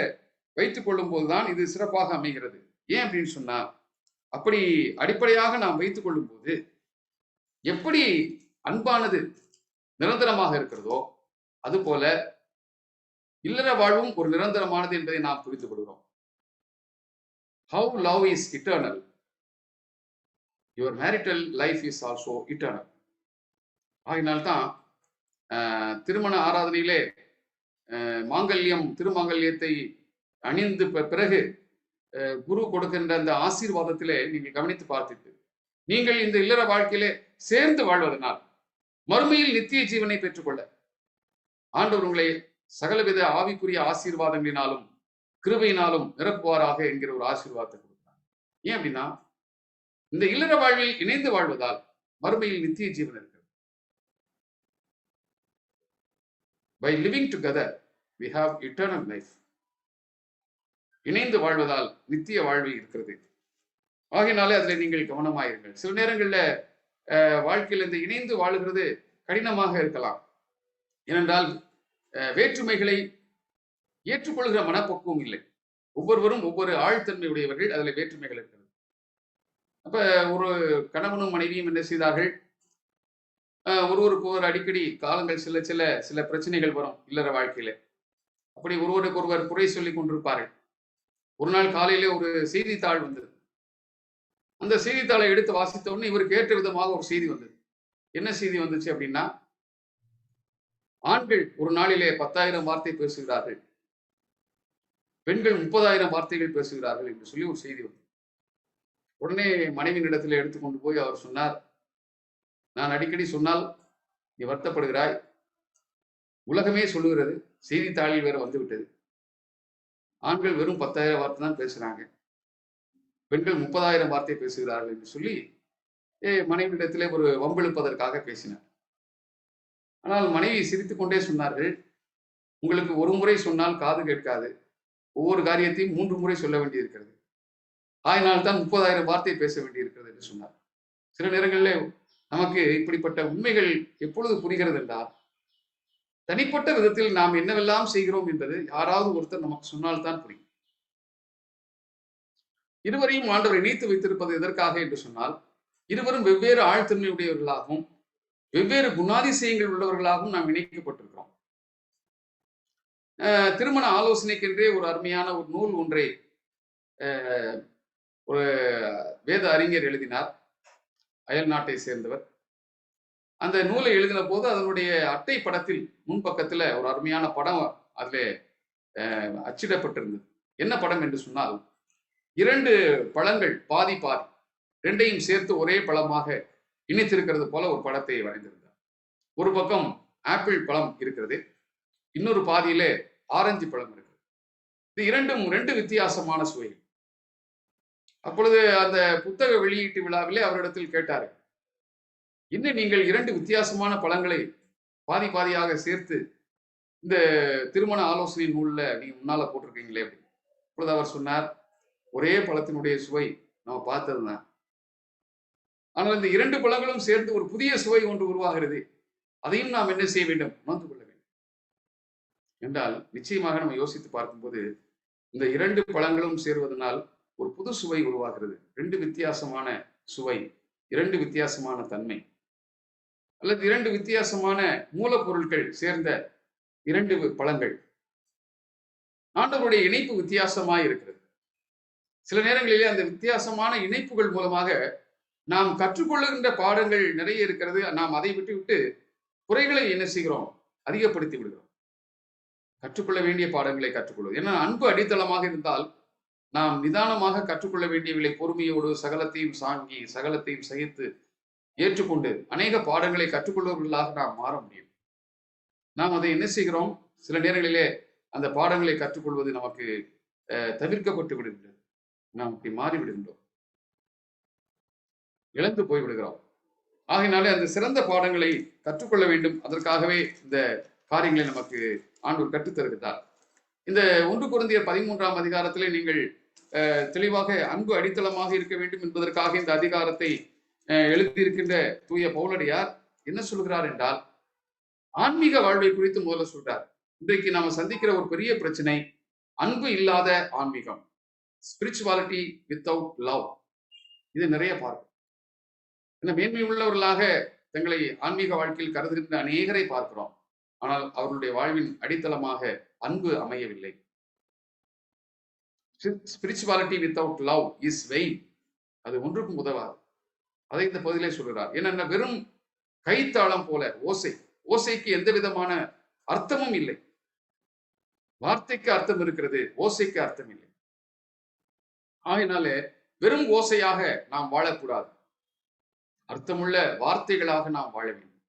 G: வைத்துக் கொள்ளும் போதுதான் இது சிறப்பாக அமைகிறது. ஏன் அப்படின்னு சொன்னா, அப்படி அடிப்படையாக நாம் வைத்துக் கொள்ளும் போது எப்படி அன்பானது நிரந்தரமாக இருக்கிறதோ அதுபோல இல்லற வாழ்வும் ஒரு நிரந்தரமானது என்பதை நாம் புரிந்து கொள்கிறோம். How love is eternal, your marital life is also eternal. ஆகினால்தான் திருமண ஆராதனையிலே மாங்கல்யம், திருமாங்கல்யத்தை அணிந்து பிறகு குரு கொடுக்கின்ற அந்த ஆசீர்வாதத்திலே நீங்கள் கவனித்து பார்த்துட்டு, நீங்கள் இந்த இல்லற வாழ்க்கையிலே சேர்ந்து வாழ்வதனால் மறுமையில் நித்திய ஜீவனை பெற்றுக்கொள்ள ஆண்டவர் உங்களை சகலவித ஆவிக்குரிய ஆசீர்வாதங்களினாலும் கிருபையினாலும் நிரப்புவாராக என்கிற ஒரு ஆசீர்வாதத்தை கொடுக்கிறார். ஏன் அப்படின்னா, இந்த இல்லற வாழ்வில் இணைந்து வாழ்வதால் மறுமையில் நித்திய ஜீவன் இருக்கிறது. By living together we have eternal life. இணைந்து வாழ்வதால் நித்திய வாழ்வு இருக்கிறது. ஆகையினாலே அதுல நீங்கள் கவனமாயிருங்கள். சில நேரங்கள்ல வாழ்க்கையில் இந்த இணைந்து வாழுகிறது கடினமாக இருக்கலாம். ஏனென்றால் வேற்றுமைகளை ஏற்றுக்கொள்கிற மனப்பக்குவம் இல்லை. ஒவ்வொருவரும் ஒவ்வொரு ஆழ்த்தன்மை உடையவர்கள், அதில் வேற்றுமைகள் இருக்கிறது. அப்ப ஒரு கணவனும் மனைவியும் என்ன செய்தார்கள்? ஒருவருக்கு ஒரு அடிக்கடி காலங்கள் சில பிரச்சனைகள் வரும் இல்லற வாழ்க்கையில. அப்படி ஒருவருக்கு ஒருவர் குறை சொல்லி கொண்டிருப்பார்கள். ஒரு நாள் காலையிலே ஒரு செய்தித்தாள் வந்தது. அந்த செய்தித்தாளை எடுத்து வாசித்த உடனே இவர் கேட்ட விதமாக ஒரு செய்தி வந்தது. என்ன செய்தி வந்துச்சு அப்படின்னா, ஆண்கள் ஒரு நாளிலே 10,000 வார்த்தை பேசுகிறார்கள், பெண்கள் 30,000 வார்த்தைகள் பேசுகிறார்கள் என்று சொல்லி ஒரு செய்தி வந்தது. உடனே மனைவியின் இடத்துல எடுத்துக்கொண்டு போய் அவர் சொன்னார், நான் அடிக்கடி சொன்னால் நீ வருத்தப்படுகிறாய், உலகமே சொல்லுகிறது, செய்தித்தாளில் வேற வந்து விட்டது, ஆண்கள் வெறும் 10,000 வார்த்தை தான் பேசுறாங்க, பெண்கள் 30,000 வார்த்தை பேசுகிறார்கள் என்று சொல்லி மனைவியிடத்திலே ஒரு வம்பிழுப்பதற்காக பேசினார். ஆனால் மனைவி சிரித்துக் கொண்டே சொன்னார்கள், உங்களுக்கு ஒரு முறை சொன்னால் காது கேட்காது, ஒவ்வொரு காரியத்தையும் 3 முறை சொல்ல வேண்டியிருக்கிறது, ஆயினால்தான் 30,000 வார்த்தை பேச வேண்டியிருக்கிறது என்று சொன்னார். சில நேரங்களில் நமக்கு இப்படிப்பட்ட உண்மைகள் எப்பொழுது புரிகிறது என்றால், தனிப்பட்ட விதத்தில் நாம் என்னவெல்லாம் செய்கிறோம் என்பது யாராவது ஒருத்தர் நமக்கு சொன்னால்தான் புரியும். இருவரையும் ஆண்டவர் இணைத்து வைத்திருப்பது எதற்காக என்று சொன்னால், இருவரும் வெவ்வேறு ஆழ்த்திறமையுடையவர்களாகவும் வெவ்வேறு குணாதிசயங்கள் உள்ளவர்களாகவும் நாம் இணைக்கப்பட்டிருக்கிறோம். திருமண ஆலோசனைக்கென்றே ஒரு அருமையான ஒரு நூல் ஒன்றை ஒரு வேத அறிஞர் எழுதினார், அயல் நாட்டை சேர்ந்தவர். அந்த நூலை எழுதின போது அதனுடைய அட்டை படத்தில் முன்பக்கத்துல ஒரு அருமையான படம் அதிலே அச்சிடப்பட்டிருந்தது. என்ன படம் என்று சொன்னால், 2 பழங்கள் பாதி பாதி ரெண்டையும் சேர்த்து ஒரே பழமாக இணைத்திருக்கிறது போல ஒரு படத்தை வரைந்திருந்தார். ஒரு பக்கம் ஆப்பிள் பழம் இருக்கிறது, இன்னொரு பாதியிலே ஆரஞ்சு பழம் இருக்கிறது. இது இரண்டும் 2 வித்தியாசமான சுவைகள். அப்பொழுது அந்த புத்தக வெளியீட்டு விழாவிலே அவரிடத்தில் கேட்டார்கள், இன்னும் நீங்கள் 2 வித்தியாசமான பழங்களை பாதி பாதியாக சேர்த்து இந்த திருமண ஆலோசனை நூல்ல நீங்க முன்னால போட்டிருக்கீங்களே அப்படின்னு. அப்பொழுது அவர் சொன்னார், ஒரே பழத்தினுடைய சுவை நம்ம பார்த்ததுதான், ஆனால் இந்த 2 பழங்களும் சேர்ந்து ஒரு புதிய சுவை ஒன்று உருவாகிறது, அதையும் நாம் என்ன செய்ய வேண்டும், உணர்ந்து கொள்ள வேண்டும் என்றால், நிச்சயமாக நம்ம யோசித்து பார்க்கும்போது இந்த 2 பழங்களும் சேர்வதனால் ஒரு புது சுவை உருவாகிறது. 2 வித்தியாசமான சுவை, 2 வித்தியாசமான தன்மை, அல்லது 2 வித்தியாசமான மூலப்பொருட்கள் சேர்ந்த 2 பழங்கள். ஆண்டவருடைய இணைப்பு வித்தியாசமாய் இருக்கிறது. சில நேரங்களிலே அந்த வித்தியாசமான இணைப்புகள் மூலமாக நாம் கற்றுக்கொள்ளுகின்ற பாடங்கள் நிறைய இருக்கிறது. நாம் அதை விட்டு குறைகளை என்ன செய்கிறோம், அதிகப்படுத்தி விடுகிறோம். கற்றுக்கொள்ள வேண்டிய பாடங்களை கற்றுக்கொள்வது. ஏன்னா அன்பு அடித்தளமாக இருந்தால் நாம் நிதானமாக கற்றுக்கொள்ள வேண்டியவர்களை பொறுமையோடு சகலத்தையும் சாங்கி சகலத்தையும் சகித்து ஏற்றுக்கொண்டு அநேக பாடங்களை கற்றுக்கொள்வர்களாக நாம் மாற முடியும். நாம் அதை என்ன செய்கிறோம், சில நேரங்களிலே அந்த பாடங்களை கற்றுக்கொள்வது நமக்கு தவிர்க்கப்பட்டு விடுகின்றது. நாம் இப்படி மாறிவிடுகின்றோம், இழந்து போய்விடுகிறோம். ஆகையினாலே அந்த சிறந்த பாடங்களை கற்றுக்கொள்ள வேண்டும். அதற்காகவே இந்த காரியங்களை நமக்கு ஆண்டவர் கற்றுத்தருகிறார். இந்த 1 கொரிந்தியர் 13ஆம் அதிகாரத்திலே நீங்கள் தெளிவாக அன்பு அடித்தளமாக இருக்க வேண்டும் என்பதற்காக இந்த அதிகாரத்தை எழுதியிருக்கின்ற தூய பவுலடியார் என்ன சொல்கிறார் என்றால், ஆன்மீக வாழ்வை குறித்து முதல்ல சொல்றார். இன்றைக்கு நாம சந்திக்கிற ஒரு பெரிய பிரச்சனை அன்பு இல்லாத ஆன்மீகம், ஸ்பிரிச்சுவாலிட்டி வித்தவுட் லவ். இது நிறைய பார்க்கும். ஏன்னா மேன்மை உள்ளவர்களாக தங்களை ஆன்மீக வாழ்க்கையில் கருதுகின்ற அநேகரை பார்க்கிறோம். ஆனால் அவர்களுடைய வாழ்வின் அடித்தளமாக அன்பு அமையவில்லை. Spirituality without love is vain. அது ஒன்றுக்கும் உதவாது. அதை இந்த பகுதியிலே சொல்கிறார். ஏன்னா வெறும் கைத்தாளம் போல ஓசைக்கு எந்த விதமான அர்த்தமும் இல்லை. வார்த்தைக்கு அர்த்தம் இருக்கிறது, ஓசைக்கு அர்த்தம் இல்லை. ஆகையினாலே வெறும் ஓசையாக நாம் வாழக்கூடாது, அர்த்தமுள்ள வார்த்தைகளாக நாம் வாழ வேண்டும்.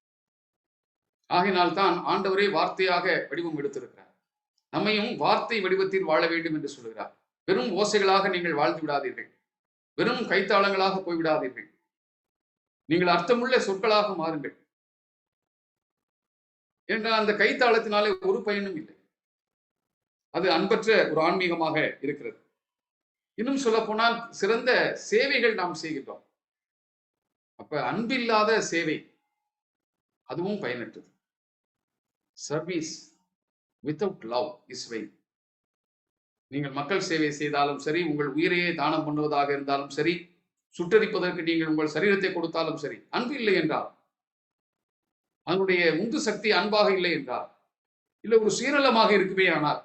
G: ஆகையினால்தான் ஆண்டவரே வார்த்தையாக வடிவம் எடுத்திருக்கிறார். நம்மையும் வார்த்தை வடிவத்தில் வாழ வேண்டும் என்று சொல்கிறார். வெறும் ஓசைகளாக நீங்கள் வாழ்ந்து விடாதீர்கள், வெறும் கைத்தாளங்களாக போய்விடாதீர்கள், நீங்கள் அர்த்தமுள்ள சொற்களாக மாறுங்கள். என்றால் அந்த கைத்தாளத்தினாலே ஒரு பயனும் இல்லை. அது அன்பற்ற ஒரு ஆன்மீகமாக இருக்கிறது. இன்னும் சொல்ல போனால் சிறந்த சேவைகள் நாம் செய்கின்றோம். அப்ப அன்பில்லாத சேவை அதுவும் பயனற்றது. Service without love is vain. நீங்கள் மக்கள் சேவை செய்தாலும் சரி, உங்கள் உயிரையே தானம் பண்ணுவதாக இருந்தாலும் சரி, சுட்டரிப்பதற்கு நீங்கள் உங்கள் சரீரத்தை கொடுத்தாலும் சரி, அன்பு இல்லை என்றால் அதனுடைய உந்து சக்தி அன்பாக இல்லை என்றால், இல்லை ஒரு சுயநலமாக இருக்குமே ஆனால்,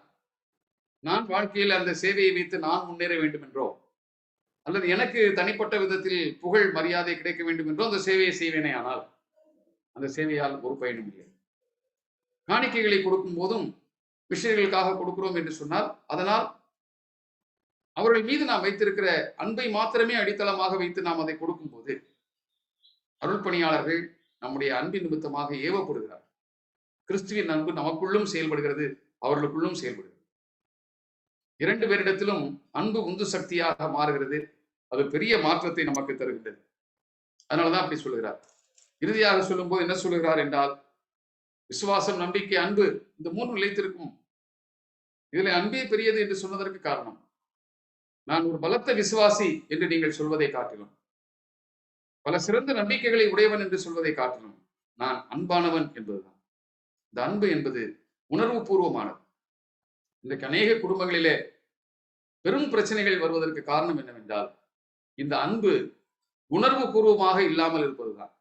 G: நான் வாழ்க்கையில் அந்த சேவையை வைத்து நான் முன்னேற வேண்டும் என்றோ, அல்லது எனக்கு தனிப்பட்ட விதத்தில் புகழ் மரியாதை கிடைக்க வேண்டும் என்றோ அந்த சேவையை செய்வேனே ஆனால், அந்த சேவையால் ஒரு பயனும் இல்லை. காணிக்கைகளை கொடுக்கும் போதும் விஷயங்களுக்காக கொடுக்கிறோம் என்று சொன்னால், அதனால் அவர்கள் மீது நாம் வைத்திருக்கிற அன்பை மாத்திரமே அடித்தளமாக வைத்து நாம் அதை கொடுக்கும் போது, அருள் பணியாளர்கள் நம்முடைய அன்பின் நிமித்தமாக ஏவப்படுகிறார். கிறிஸ்துவின் அன்பு நமக்குள்ளும் செயல்படுகிறது, அவர்களுக்குள்ளும் செயல்படுகிறது. 2 பேரிடத்திலும் அன்பு உந்து சக்தியாக மாறுகிறது. அது பெரிய மாற்றத்தை நமக்கு தருகின்றது. அதனாலதான் அப்படி சொல்லுகிறார். இறுதியாக சொல்லும் போது என்ன சொல்லுகிறார் என்றால், விசுவாசம், நம்பிக்கை, அன்பு, இந்த 3 நிலைத்திருக்கும். இதுல அன்பே பெரியது என்று சொன்னதற்கு காரணம், நான் ஒரு பலத்த விசுவாசி என்று நீங்கள் சொல்வதை காட்டிலும், பல சிறந்த நம்பிக்கைகளை உடையவன் என்று சொல்வதை காட்டிலும், நான் அன்பானவன் என்பதுதான். இந்த அன்பு என்பது உணர்வு பூர்வமானது. இன்றைக்கு அநேக குடும்பங்களிலே பெரும் பிரச்சனைகள் வருவதற்கு காரணம் என்னவென்றால், இந்த அன்பு உணர்வு பூர்வமாக இல்லாமல் இருப்பதுதான்.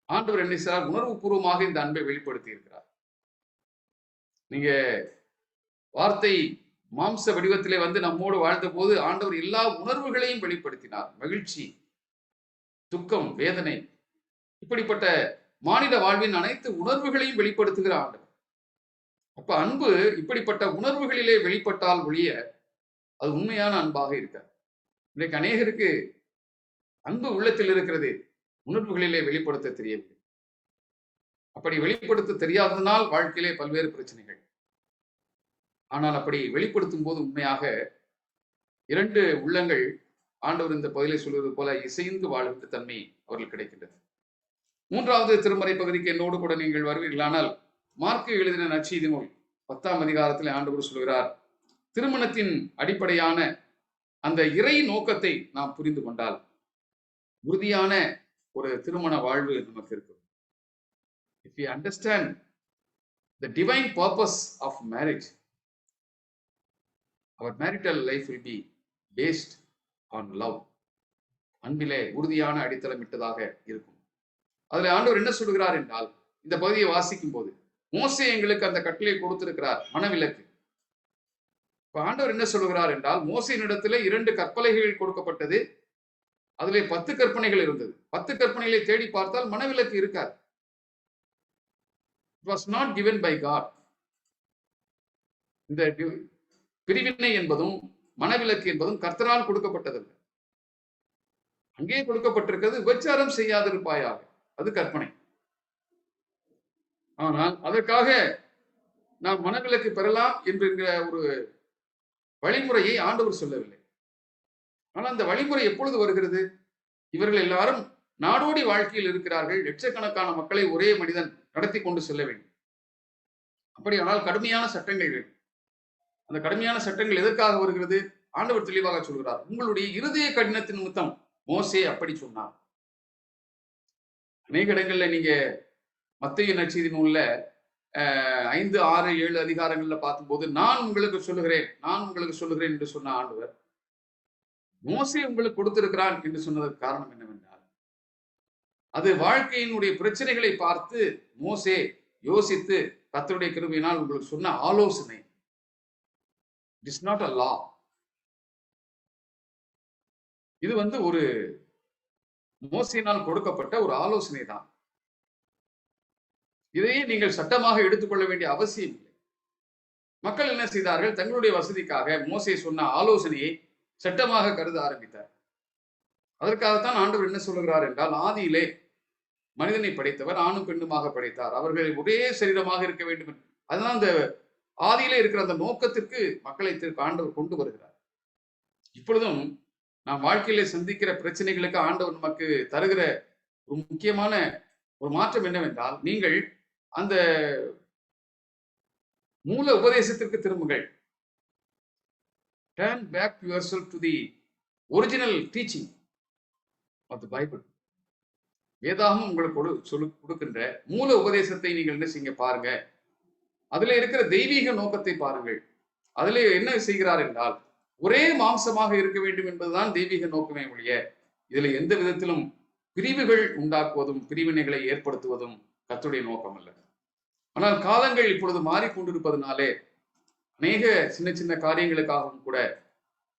G: ஆண்டவர் என்ன செய்றார்? உணர்வு பூர்வமாக இந்த அன்பை வெளிப்படுத்தி இருக்கிறார். நீங்க வார்த்தை மாம்ச வடிவத்திலே வந்து நம்மோடு வாழ்ந்த போது ஆண்டவர் எல்லா உணர்வுகளையும் வெளிப்படுத்தினார். மகிழ்ச்சி, துக்கம், வேதனை, இப்படிப்பட்ட மானிட வாழ்வின் அனைத்து உணர்வுகளையும் வெளிப்படுத்துகிற ஆண்டவர். அப்ப அன்பு இப்படிப்பட்ட உணர்வுகளிலே வெளிப்பட்டால் ஒழிய அது உண்மையான அன்பாக இருக்காது. இன்றைக்கு அநேகருக்கு அன்பு உள்ளத்தில் இருக்கிறது, உணர்வுகளிலே வெளிப்படுத்த தெரியவில்லை. அப்படி வெளிப்படுத்த தெரியாததனால் வாழ்க்கையிலே பல்வேறு பிரச்சனைகள். ஆனால் அப்படி வெளிப்படுத்தும் போது உண்மையாக 2 உள்ளங்கள், ஆண்டவர் இந்த பகுதியிலே சொல்வது போல, இசைந்து வாழ்கின்ற தன்மை அவர்கள் கிடைக்கின்றது. 3வது திருமறை பகுதிக்கு என்னோடு கூட நீங்கள் வருவீர்களானால், மார்க்கு எழுதின நற்செய்தி நூல் 10ஆம் அதிகாரத்தில் ஆண்டவர் சொல்கிறார், திருமணத்தின் அடிப்படையான அந்த இறை நோக்கத்தை நாம் புரிந்து கொண்டால் உறுதியான ஒரு திருமண வாழ்வு நமக்கு இருக்கும். If we understand the divine purpose of marriage, our marital life will be based on love. அன்பிலே உறுதியான அடித்தளமிட்டதாக இருக்கும். அதுல ஆண்டவர் என்ன சொல்கிறார் என்றால், இந்த பகுதியை வாசிக்கும் போது, மோசே எங்களுக்கு அந்த கட்டளை கொடுத்திருக்கிறார், மனவிலக்கு. இப்ப ஆண்டவர் என்ன சொல்கிறார் என்றால், மோசேயினிடத்திலே 2 கற்பலைகள் கொடுக்கப்பட்டது, அதிலே 10 கற்பனைகள் இருந்தது. 10 கற்பனைகளை தேடி பார்த்தால் மனவிலக்கு இருக்காது. It was not given by God. இந்த பிரிவினை என்பதும் மனவிலக்கு என்பதும் கர்த்தரால் கொடுக்கப்பட்டதில்லை. அங்கே கொடுக்கப்பட்டிருக்கிறது, விபச்சாரம் செய்யாதிருப்பாயாக, அது கற்பனை. ஆனால் அதற்காக நாம் மனவிலக்கு பெறலாம் என்கிற ஒரு வழிமுறையை ஆண்டவர் சொல்லவில்லை. ஆனால் அந்த வழிமுறை எப்பொழுது வருகிறது? இவர்கள் எல்லாரும் நாடோடி வாழ்க்கையில் இருக்கிறார்கள், லட்சக்கணக்கான மக்களை ஒரே மனிதன் நடத்தி கொண்டு செல்ல வேண்டும். அப்படியானால் கடுமையான சட்டங்கள் வேண்டும். அந்த கடுமையான சட்டங்கள் எதற்காக வருகிறது? ஆண்டவர் தெளிவாக சொல்கிறார், உங்களுடைய இருதய கடினத்தின் நிமித்தம் மோசே அப்படி சொன்னார். அநேக இடங்கள்ல நீங்க மத்தேயு நற்செய்தி நூல்ல 5, 6, 7 அதிகாரங்கள்ல பார்க்கும்போது, நான் உங்களுக்கு சொல்லுகிறேன் என்று சொன்ன ஆண்டவர் மோசே உங்களுக்கு கொடுத்திருக்கிறான் என்று சொன்னதற்கு காரணம் என்னவென்றால், அது வாழ்க்கையினுடைய பிரச்சனைகளை பார்த்து மோசே யோசித்து கர்த்தருடைய கிருபையினால் உங்களுக்கு சொன்ன ஆலோசனை. இட் இஸ் நாட் அ லா. இது ஒரு மோசேயினால் கொடுக்கப்பட்ட ஒரு ஆலோசனை தான். இதையே நீங்கள் சட்டமாக எடுத்துக்கொள்ள வேண்டிய அவசியம் இல்லை. மக்கள் என்ன செய்தார்கள்? தங்களுடைய வசதிக்காக மோசே சொன்ன ஆலோசனையை சட்டமாக கருத ஆரம்பித்தார். அதற்காகத்தான் ஆண்டவர் என்ன சொல்லுகிறார் என்றால், ஆதியிலே மனிதனை படைத்தவர் ஆணும் பெண்ணுமாக படைத்தார், அவர்கள் ஒரே சரீரமாக இருக்க வேண்டும். அதனால அந்த ஆதியிலே இருக்கிற அந்த நோக்கத்திற்கு மக்களை ஆண்டவர் கொண்டு வருகிறார். இப்பொழுதும் நாம் வாழ்க்கையிலே சந்திக்கிற பிரச்சனைகளுக்கு ஆண்டவர் நமக்கு தருகிற ஒரு முக்கியமான ஒரு மாற்றம் என்னவென்றால், நீங்கள் அந்த மூல உபதேசத்திற்கு திரும்புங்கள். Turn back yourself to the original teaching of the Bible. வேதாகமம் உங்களுக்கு கொடுக்கின்ற மூல உபதேசத்தை நீங்கள் என்ன செய்யுங்க பாருங்க. அதுல இருக்கிற தெய்வீக நோக்கத்தை பாருங்கள். அதுல என்ன செய்கிறார் என்றால், ஒரே மாம்சமாக இருக்க வேண்டும் என்பதுதான் தெய்வீக நோக்கமே ஒழிய, இதுல எந்த விதத்திலும் பிரிவுகள் உண்டாக்குவதும் பிரிவினைகளை ஏற்படுத்துவதும் கர்த்தருடைய நோக்கம் அல்ல. ஆனால் காலங்கள் இப்பொழுது மாறிக்கொண்டிருப்பதனாலே அநேக சின்ன சின்ன காரியங்களுக்காகவும் கூட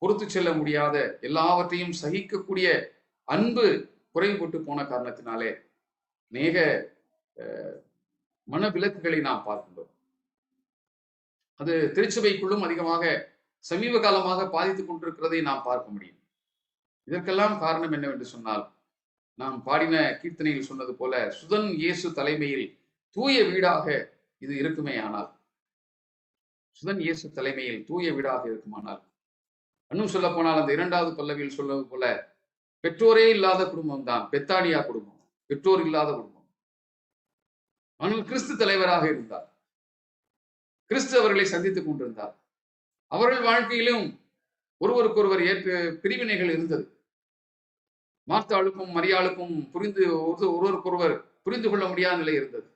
G: பொறுத்து செல்ல முடியாத, எல்லாவற்றையும் சகிக்கக்கூடிய அன்பு குறைபட்டு போன காரணத்தினாலே அநேக மனவிலக்குகளை நாம் பார்க்கின்றோம். அது திருச்சபைக்குள்ளும் அதிகமாக சமீப காலமாக பாதித்துக் கொண்டிருக்கிறதை நாம் பார்க்க முடியும். இதற்கெல்லாம் காரணம் என்னவென்று சொன்னால், நாம் பாடின கீர்த்தனையில் சொன்னது போல, சுதன் இயேசு தலைமையில் தூய வீடாக இது இருக்குமே ஆனால், சுதன் இயேசு தலைமையில் தூய வீடாக இருக்குமானால், இன்னும் சொல்ல போனால் அந்த 2வது பல்லவியில் சொல்வது போல, பெற்றோரே இல்லாத குடும்பம் தான் பெத்தானியா குடும்பம், பெற்றோர் இல்லாத குடும்பம். ஆனால் கிறிஸ்து தலைவராக இருந்தார், கிறிஸ்து அவர்களை சந்தித்துக் கொண்டிருந்தார். அவர்கள் வாழ்க்கையிலும் ஒருவருக்கொருவர் ஏற்று பிரிவினைகள் இருந்தது. மார்த்தாளுக்கும் மரியாளுக்கும் ஒருவருக்கொருவர் புரிந்து கொள்ள முடியாத நிலை இருந்தது.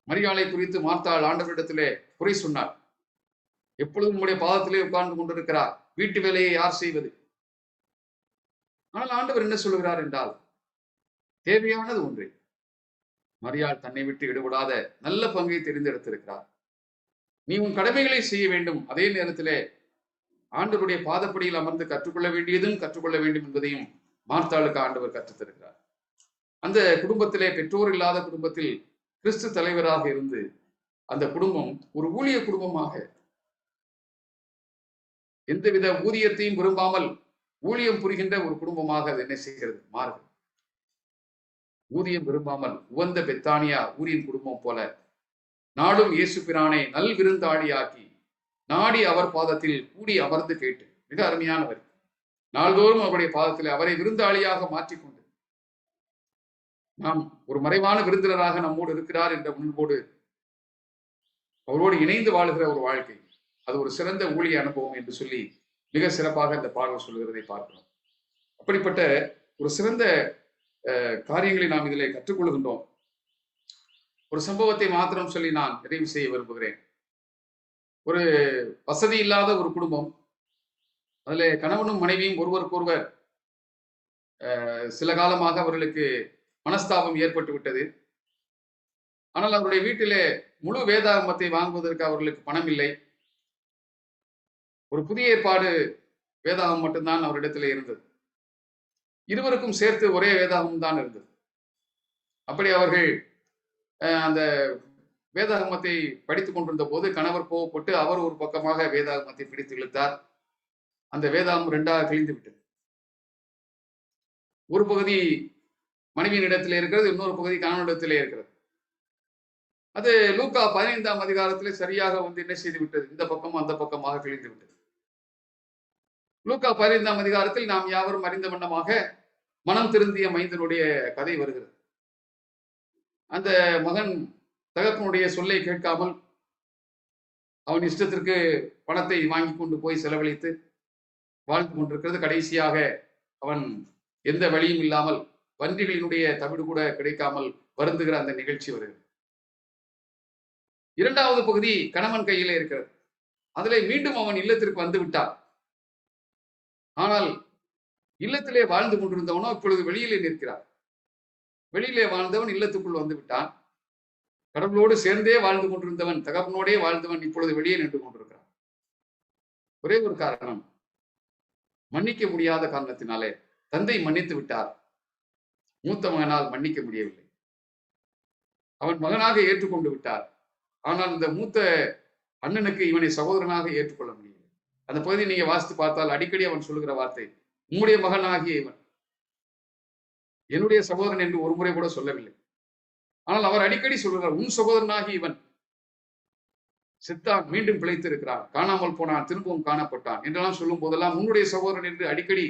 G: மரியாளை குறித்து மார்த்தாள் ஆண்டவரிடத்திலே குறை சொன்னார். எப்பொழுதும் உங்களுடைய பாதத்திலே உட்கார்ந்து கொண்டிருக்கிறார், வீட்டு வேலையை யார் செய்வது? ஆனால் ஆண்டவர் என்ன சொல்லுகிறார் என்றால், தேவையானது ஒன்றே. மரியாள் தன்னை விட்டு ஈடுபடாத நல்ல பங்கை தெரிந்தெடுத்திருக்கிறார். நீ உன் கடமைகளை செய்ய வேண்டும், அதே நேரத்திலே ஆண்டவருடைய பாதப்படியில் அமர்ந்து கற்றுக்கொள்ள வேண்டியதும் கற்றுக்கொள்ள வேண்டும் என்பதையும் மார்த்தாளுக்கு ஆண்டவர் கற்றுத்தருகிறார். அந்த குடும்பத்திலே, பெற்றோர் இல்லாத குடும்பத்தில் கிறிஸ்து தலைவராக இருந்து அந்த குடும்பம் ஒரு ஊழிய குடும்பமாக, எந்தவித ஊதியத்தையும் விரும்பாமல் ஊழியம் புரிகின்ற ஒரு குடும்பமாக அது என்ன செய்கிறது, மாறுகிறது. ஊதியம் விரும்பாமல் உவந்த பெத்தானியா ஊரின் குடும்பம் போல நாடும் இயேசு பிரானை நல் விருந்தாளியாக்கி நாடி அவர் பாதத்தில் கூடி அமர்ந்து கேட்டு, மிக அருமையானவர், நாள்தோறும் அவருடைய பாதத்தில் அவரை விருந்தாளியாக மாற்றிக்கொண்டு, நாம் ஒரு மறைவான விருந்தினராக நம்மோடு இருக்கிறார் என்ற உணர்வோடு அவரோடு இணைந்து வாழுகிற ஒரு வாழ்க்கை, அது ஒரு சிறந்த ஊழிய அனுபவம் என்று சொல்லி மிக சிறப்பாக இந்த பாடல் சொல்கிறதை பார்க்கிறோம். அப்படிப்பட்ட ஒரு சிறந்த காரியங்களை நாம் இதிலே கற்றுக்கொள்கின்றோம். ஒரு சம்பவத்தை மாத்திரம் சொல்லி நான் நிறைவு செய்ய விரும்புகிறேன். ஒரு வசதி இல்லாத ஒரு குடும்பம், அதுல கணவனும் மனைவியும் ஒருவருக்கொருவர் சில காலமாக அவர்களுக்கு மனஸ்தாபம் ஏற்பட்டு விட்டது. ஆனால் அவருடைய வீட்டிலே முழு வேதாகமத்தை வாங்குவதற்கு அவர்களுக்கு பணம் இல்லை. ஒரு புதிய ஏற்பாடு வேதாகம் மட்டும்தான் அவரிடத்திலே இருந்தது. இருவருக்கும் சேர்த்து ஒரே வேதாகம் தான் இருந்தது. அப்படி அவர்கள் அந்த வேதாகமத்தை படித்துக் கொண்டிருந்த போது கணவர் கோவப்பட்டு அவர் ஒரு பக்கமாக வேதாகமத்தை பிடித்து இழுத்தார். அந்த வேதாகம் 2ஆக கிழிந்து விட்டது. ஒரு பகுதி மனைவியின் இடத்திலே இருக்கிறது, இன்னொரு பகுதி கணவனிடத்திலே இருக்கிறது. அது லூக்கா 15ஆம் அதிகாரத்திலே சரியாக என்ன செய்து விட்டது, இந்த பக்கம் அந்த பக்கமாக கிழிந்து விட்டது. லூக்கா 15ஆம் அதிகாரத்தில் நாம் யாவரும் அறிந்த வண்ணமாக மனம் திருந்திய மைந்தனுடைய கதை வருகிறது. அந்த மகன் தகப்பனுடைய சொல்லை கேட்காமல் அவன் இஷ்டத்திற்கு பணத்தை வாங்கி கொண்டு போய் செலவழித்து வாழ்ந்து கொண்டிருக்கிறது. கடைசியாக அவன் எந்த வழியும் இல்லாமல், பன்றிகளினுடைய தவிடு கூட கிடைக்காமல் வருந்துகிற அந்த நிகழ்ச்சி வருகிறது. 2வது பகுதி கணவன் கையிலே இருக்கிறது. அதிலே மீண்டும் அவன் இல்லத்திற்கு வந்து விட்டான். ஆனால் இல்லத்திலே வாழ்ந்து கொண்டிருந்தவனோ இப்பொழுது வெளியிலே நிற்கிறார். வெளியிலே வாழ்ந்தவன் இல்லத்துக்குள் வந்து விட்டான். கடவுளோடு சேர்ந்தே வாழ்ந்து கொண்டிருந்தவன், தகப்பனோடே வாழ்ந்தவன் இப்பொழுது வெளியே நின்று கொண்டிருக்கிறான். ஒரே ஒரு காரணம், மன்னிக்க முடியாத காரணத்தினாலே. தந்தை மன்னித்து விட்டார், மூத்த மகனால் மன்னிக்க முடியவில்லை. அவன் மகனாக ஏற்றுக்கொண்டு விட்டார், ஆனால் இந்த மூத்த அண்ணனுக்கு இவனை சகோதரனாக ஏற்றுக்கொள்ள முடியவில்லை. அந்த பகுதியை நீங்க வாசித்து பார்த்தால் அடிக்கடி அவன் சொல்லுகிற வார்த்தை, உம்முடைய மகனாகிய இவன், என்னுடைய சகோதரன் என்று ஒரு முறை கூட சொல்லவில்லை. ஆனால் அவர் அடிக்கடி சொல்கிறார், உன் சகோதரனாகி இவன் செத்தான், மீண்டும் பிழைத்து இருக்கிறான், காணாமல் போனான், திரும்பவும் காணப்பட்டான் என்றெல்லாம் சொல்லும் போதெல்லாம் உன்னுடைய சகோதரன் என்று அடிக்கடி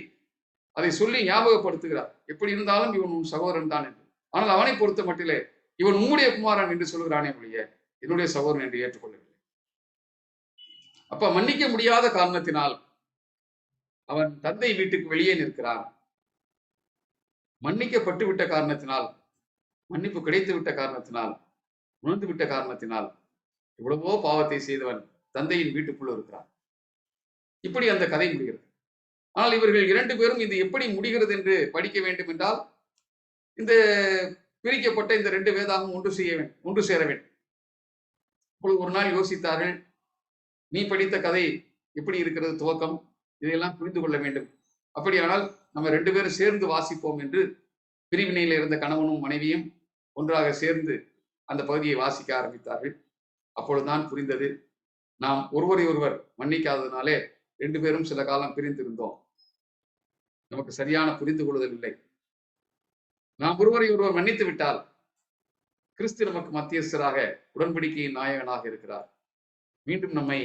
G: அதை சொல்லி ஞாபகப்படுத்துகிறார். எப்படி இருந்தாலும் இவன் உன் சகோதரன் தான் என்று. ஆனால் அவனை பொறுத்த மட்டிலே இவன் உம்முடைய குமாரன் என்று சொல்கிறானே ஒழிய என்னுடைய சகோதரன் என்று ஏற்றுக்கொள்ளவில்லை. அப்ப மன்னிக்க முடியாத காரணத்தினால் அவன் தந்தை வீட்டுக்கு வெளியே நிற்கிறான். மன்னிக்கப்பட்டு விட்ட காரணத்தினால், மன்னிப்பு கிடைத்து விட்ட காரணத்தினால், உணர்ந்து விட்ட காரணத்தினால் எவ்வளவோ பாவத்தை செய்தவன் தந்தையின் வீட்டுக்குள்ள இருக்கிறான். இப்படி அந்த கதை முடிகிறது. ஆனால் இவர்கள் 2 பேரும் இது எப்படி முடிகிறது என்று படிக்க வேண்டும் என்றால் இந்த பிரிக்கப்பட்ட இந்த 2 வேதாகம் ஒன்று சேர வேண்டும். அப்பொழுது ஒரு நாள் யோசித்தார்கள், நீ படித்த கதை எப்படி இருக்கிறது துவக்கம், இதையெல்லாம் புரிந்து கொள்ள வேண்டும். அப்படியானால் நம்ம 2 பேரும் சேர்ந்து வாசிப்போம் என்று பிரிவினையில் இருந்த கணவனும் மனைவியும் ஒன்றாக சேர்ந்து அந்த பகுதியை வாசிக்க ஆரம்பித்தார்கள். அப்பொழுதுதான் புரிந்தது, நாம் ஒருவரை ஒருவர் மன்னிக்காததுனாலே 2 பேரும் சில காலம் பிரிந்திருந்தோம். நமக்கு சரியான புரிந்து கொள்ளுதல் இல்லை. நாம் ஒருவரை ஒருவர் மன்னித்து விட்டால் கிறிஸ்து நமக்கு மத்தியஸ்தராக உடன்படிக்கையின் நாயகனாக இருக்கிறார், மீண்டும் நம்மை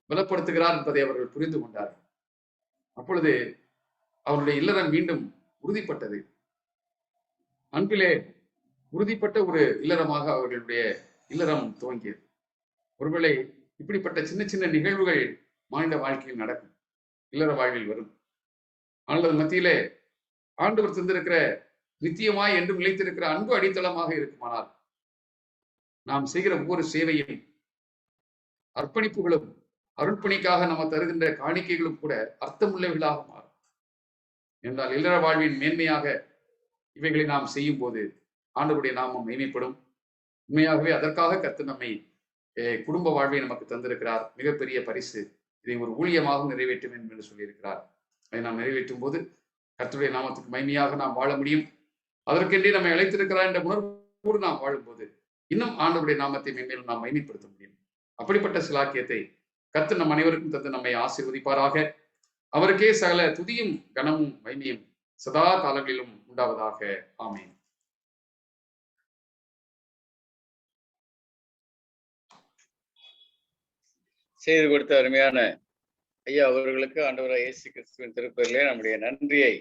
G: பலப்படுத்துகிறார் என்பதை அவர்கள் புரிந்து கொண்டார்கள். அப்பொழுது அவருடைய இல்லறம் மீண்டும் உறுதிப்பட்டது. அன்பிலே உறுதிப்பட்ட ஒரு இல்லறமாக அவர்களுடைய இல்லறம் துவங்கியது. ஒருவேளை இப்படிப்பட்ட சின்ன சின்ன நிகழ்வுகள் மாநில வாழ்க்கையில் நடக்கும், இல்லற வாழ்வில் வரும். ஆனால் மத்தியிலே ஆண்டவர் தந்திருக்கிற நித்தியமாய் என்றும் நிலைத்திருக்கிற அன்பு அடித்தளமாக இருக்குமானால் நாம் செய்கிற ஒவ்வொரு சேவையும் அர்ப்பணிப்புகளும் அருட்பணிக்காக நம்ம தருகின்ற காணிக்கைகளும் கூட அர்த்தமுள்ளவைகளாக மாறும். என்றால் இல்லற வாழ்வின் மேன்மையாக இவைகளை நாம் செய்யும் போது ஆண்டவருடைய நாமம் மேன்மைப்படும். உண்மையாகவே அதற்காக கர்த்தர் நம்மை குடும்ப வாழ்வை நமக்கு தந்திருக்கிறார். மிகப்பெரிய பரிசு. இதை ஒரு ஊழியமாக நிறைவேற்ற வேண்டும் என்று சொல்லியிருக்கிறார். அதை நாம் நிறைவேற்றும் போது கர்த்தருடைய நாமத்துக்கு மகிமையாக நாம் வாழ முடியும். அதற்கென்றே நம்மை அழைத்திருக்கிறார் என்ற உணர்வோடு நாம் வாழும்போது இன்னும் ஆண்டவருடைய நாமத்தை மேன்மேலும் நாம் மகிமைப்படுத்த முடியும். அப்படிப்பட்ட சிலாக்கியத்தை கர்த்தர் நம் அனைவருக்கும் தந்து நம்மை ஆசீர்வதிப்பாராக. அவருக்கே சகல துதியும் கனமும் மகிமையும் சதா காலங்களிலும் உண்டாவதாக. ஆமென்.
A: செய்து கொடுத்த அருமையான ஐயா அவர்களுக்கு ஆண்டவராகிய இயேசு கிறிஸ்துவின் திருப்பெயரிலே நம்முடைய நன்றியை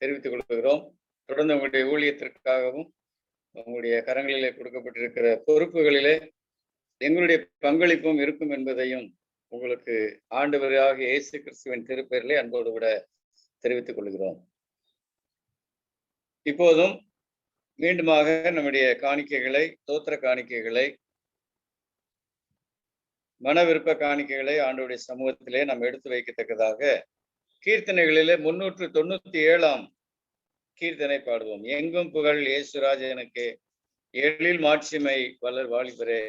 A: தெரிவித்துக் கொள்கிறோம். தொடர்ந்து உங்களுடைய ஊழியத்திற்காகவும் உங்களுடைய கரங்களிலே கொடுக்கப்பட்டிருக்கிற பொறுப்புகளிலே எங்களுடைய பங்களிப்பும் இருக்கும் என்பதையும் உங்களுக்கு ஆண்டவராகிய இயேசு கிறிஸ்துவின் திருப்பெயரிலே அன்போடு விட தெரிவித்துக் கொள்கிறோம். இப்போதும் மீண்டுமாக நம்முடைய காணிக்கைகளை, தோத்திர காணிக்கைகளை, மன விருப்ப காணிக்கைகளை ஆண்டவருடைய சமூகத்திலே நாம் எடுத்து வைக்கத்தக்கதாக கீர்த்தனைகளிலே 397 கீர்த்தனை பாடுவோம். எங்கும் புகழ் இயேசுராஜனுக்கு, எழில் மாட்சிமை வளர் வாலிபரே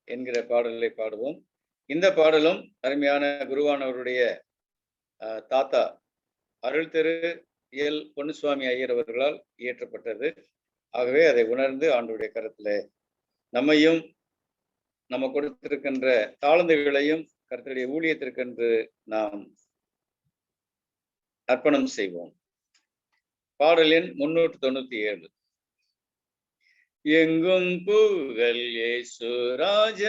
A: என்கிற பாடலை பாடுவோம். இந்த பாடலும் அருமையான குருவானவருடைய தாத்தா அருள் திரு எல் பொன்னுசுவாமி ஐயர் அவர்களால் இயற்றப்பட்டது. ஆகவே அதை உணர்ந்து ஆண்டவருடைய கருத்துல நம்மையும் நம்ம கொடுத்திருக்கின்ற தாழ்ந்துகளையும் கர்த்தருடைய ஊழியத்திற்கென்று நாம் அர்ப்பணம் செய்வோம். பாடல் எண் 397. எங்கும் புகழ் இயேசுராஜனுக்கே,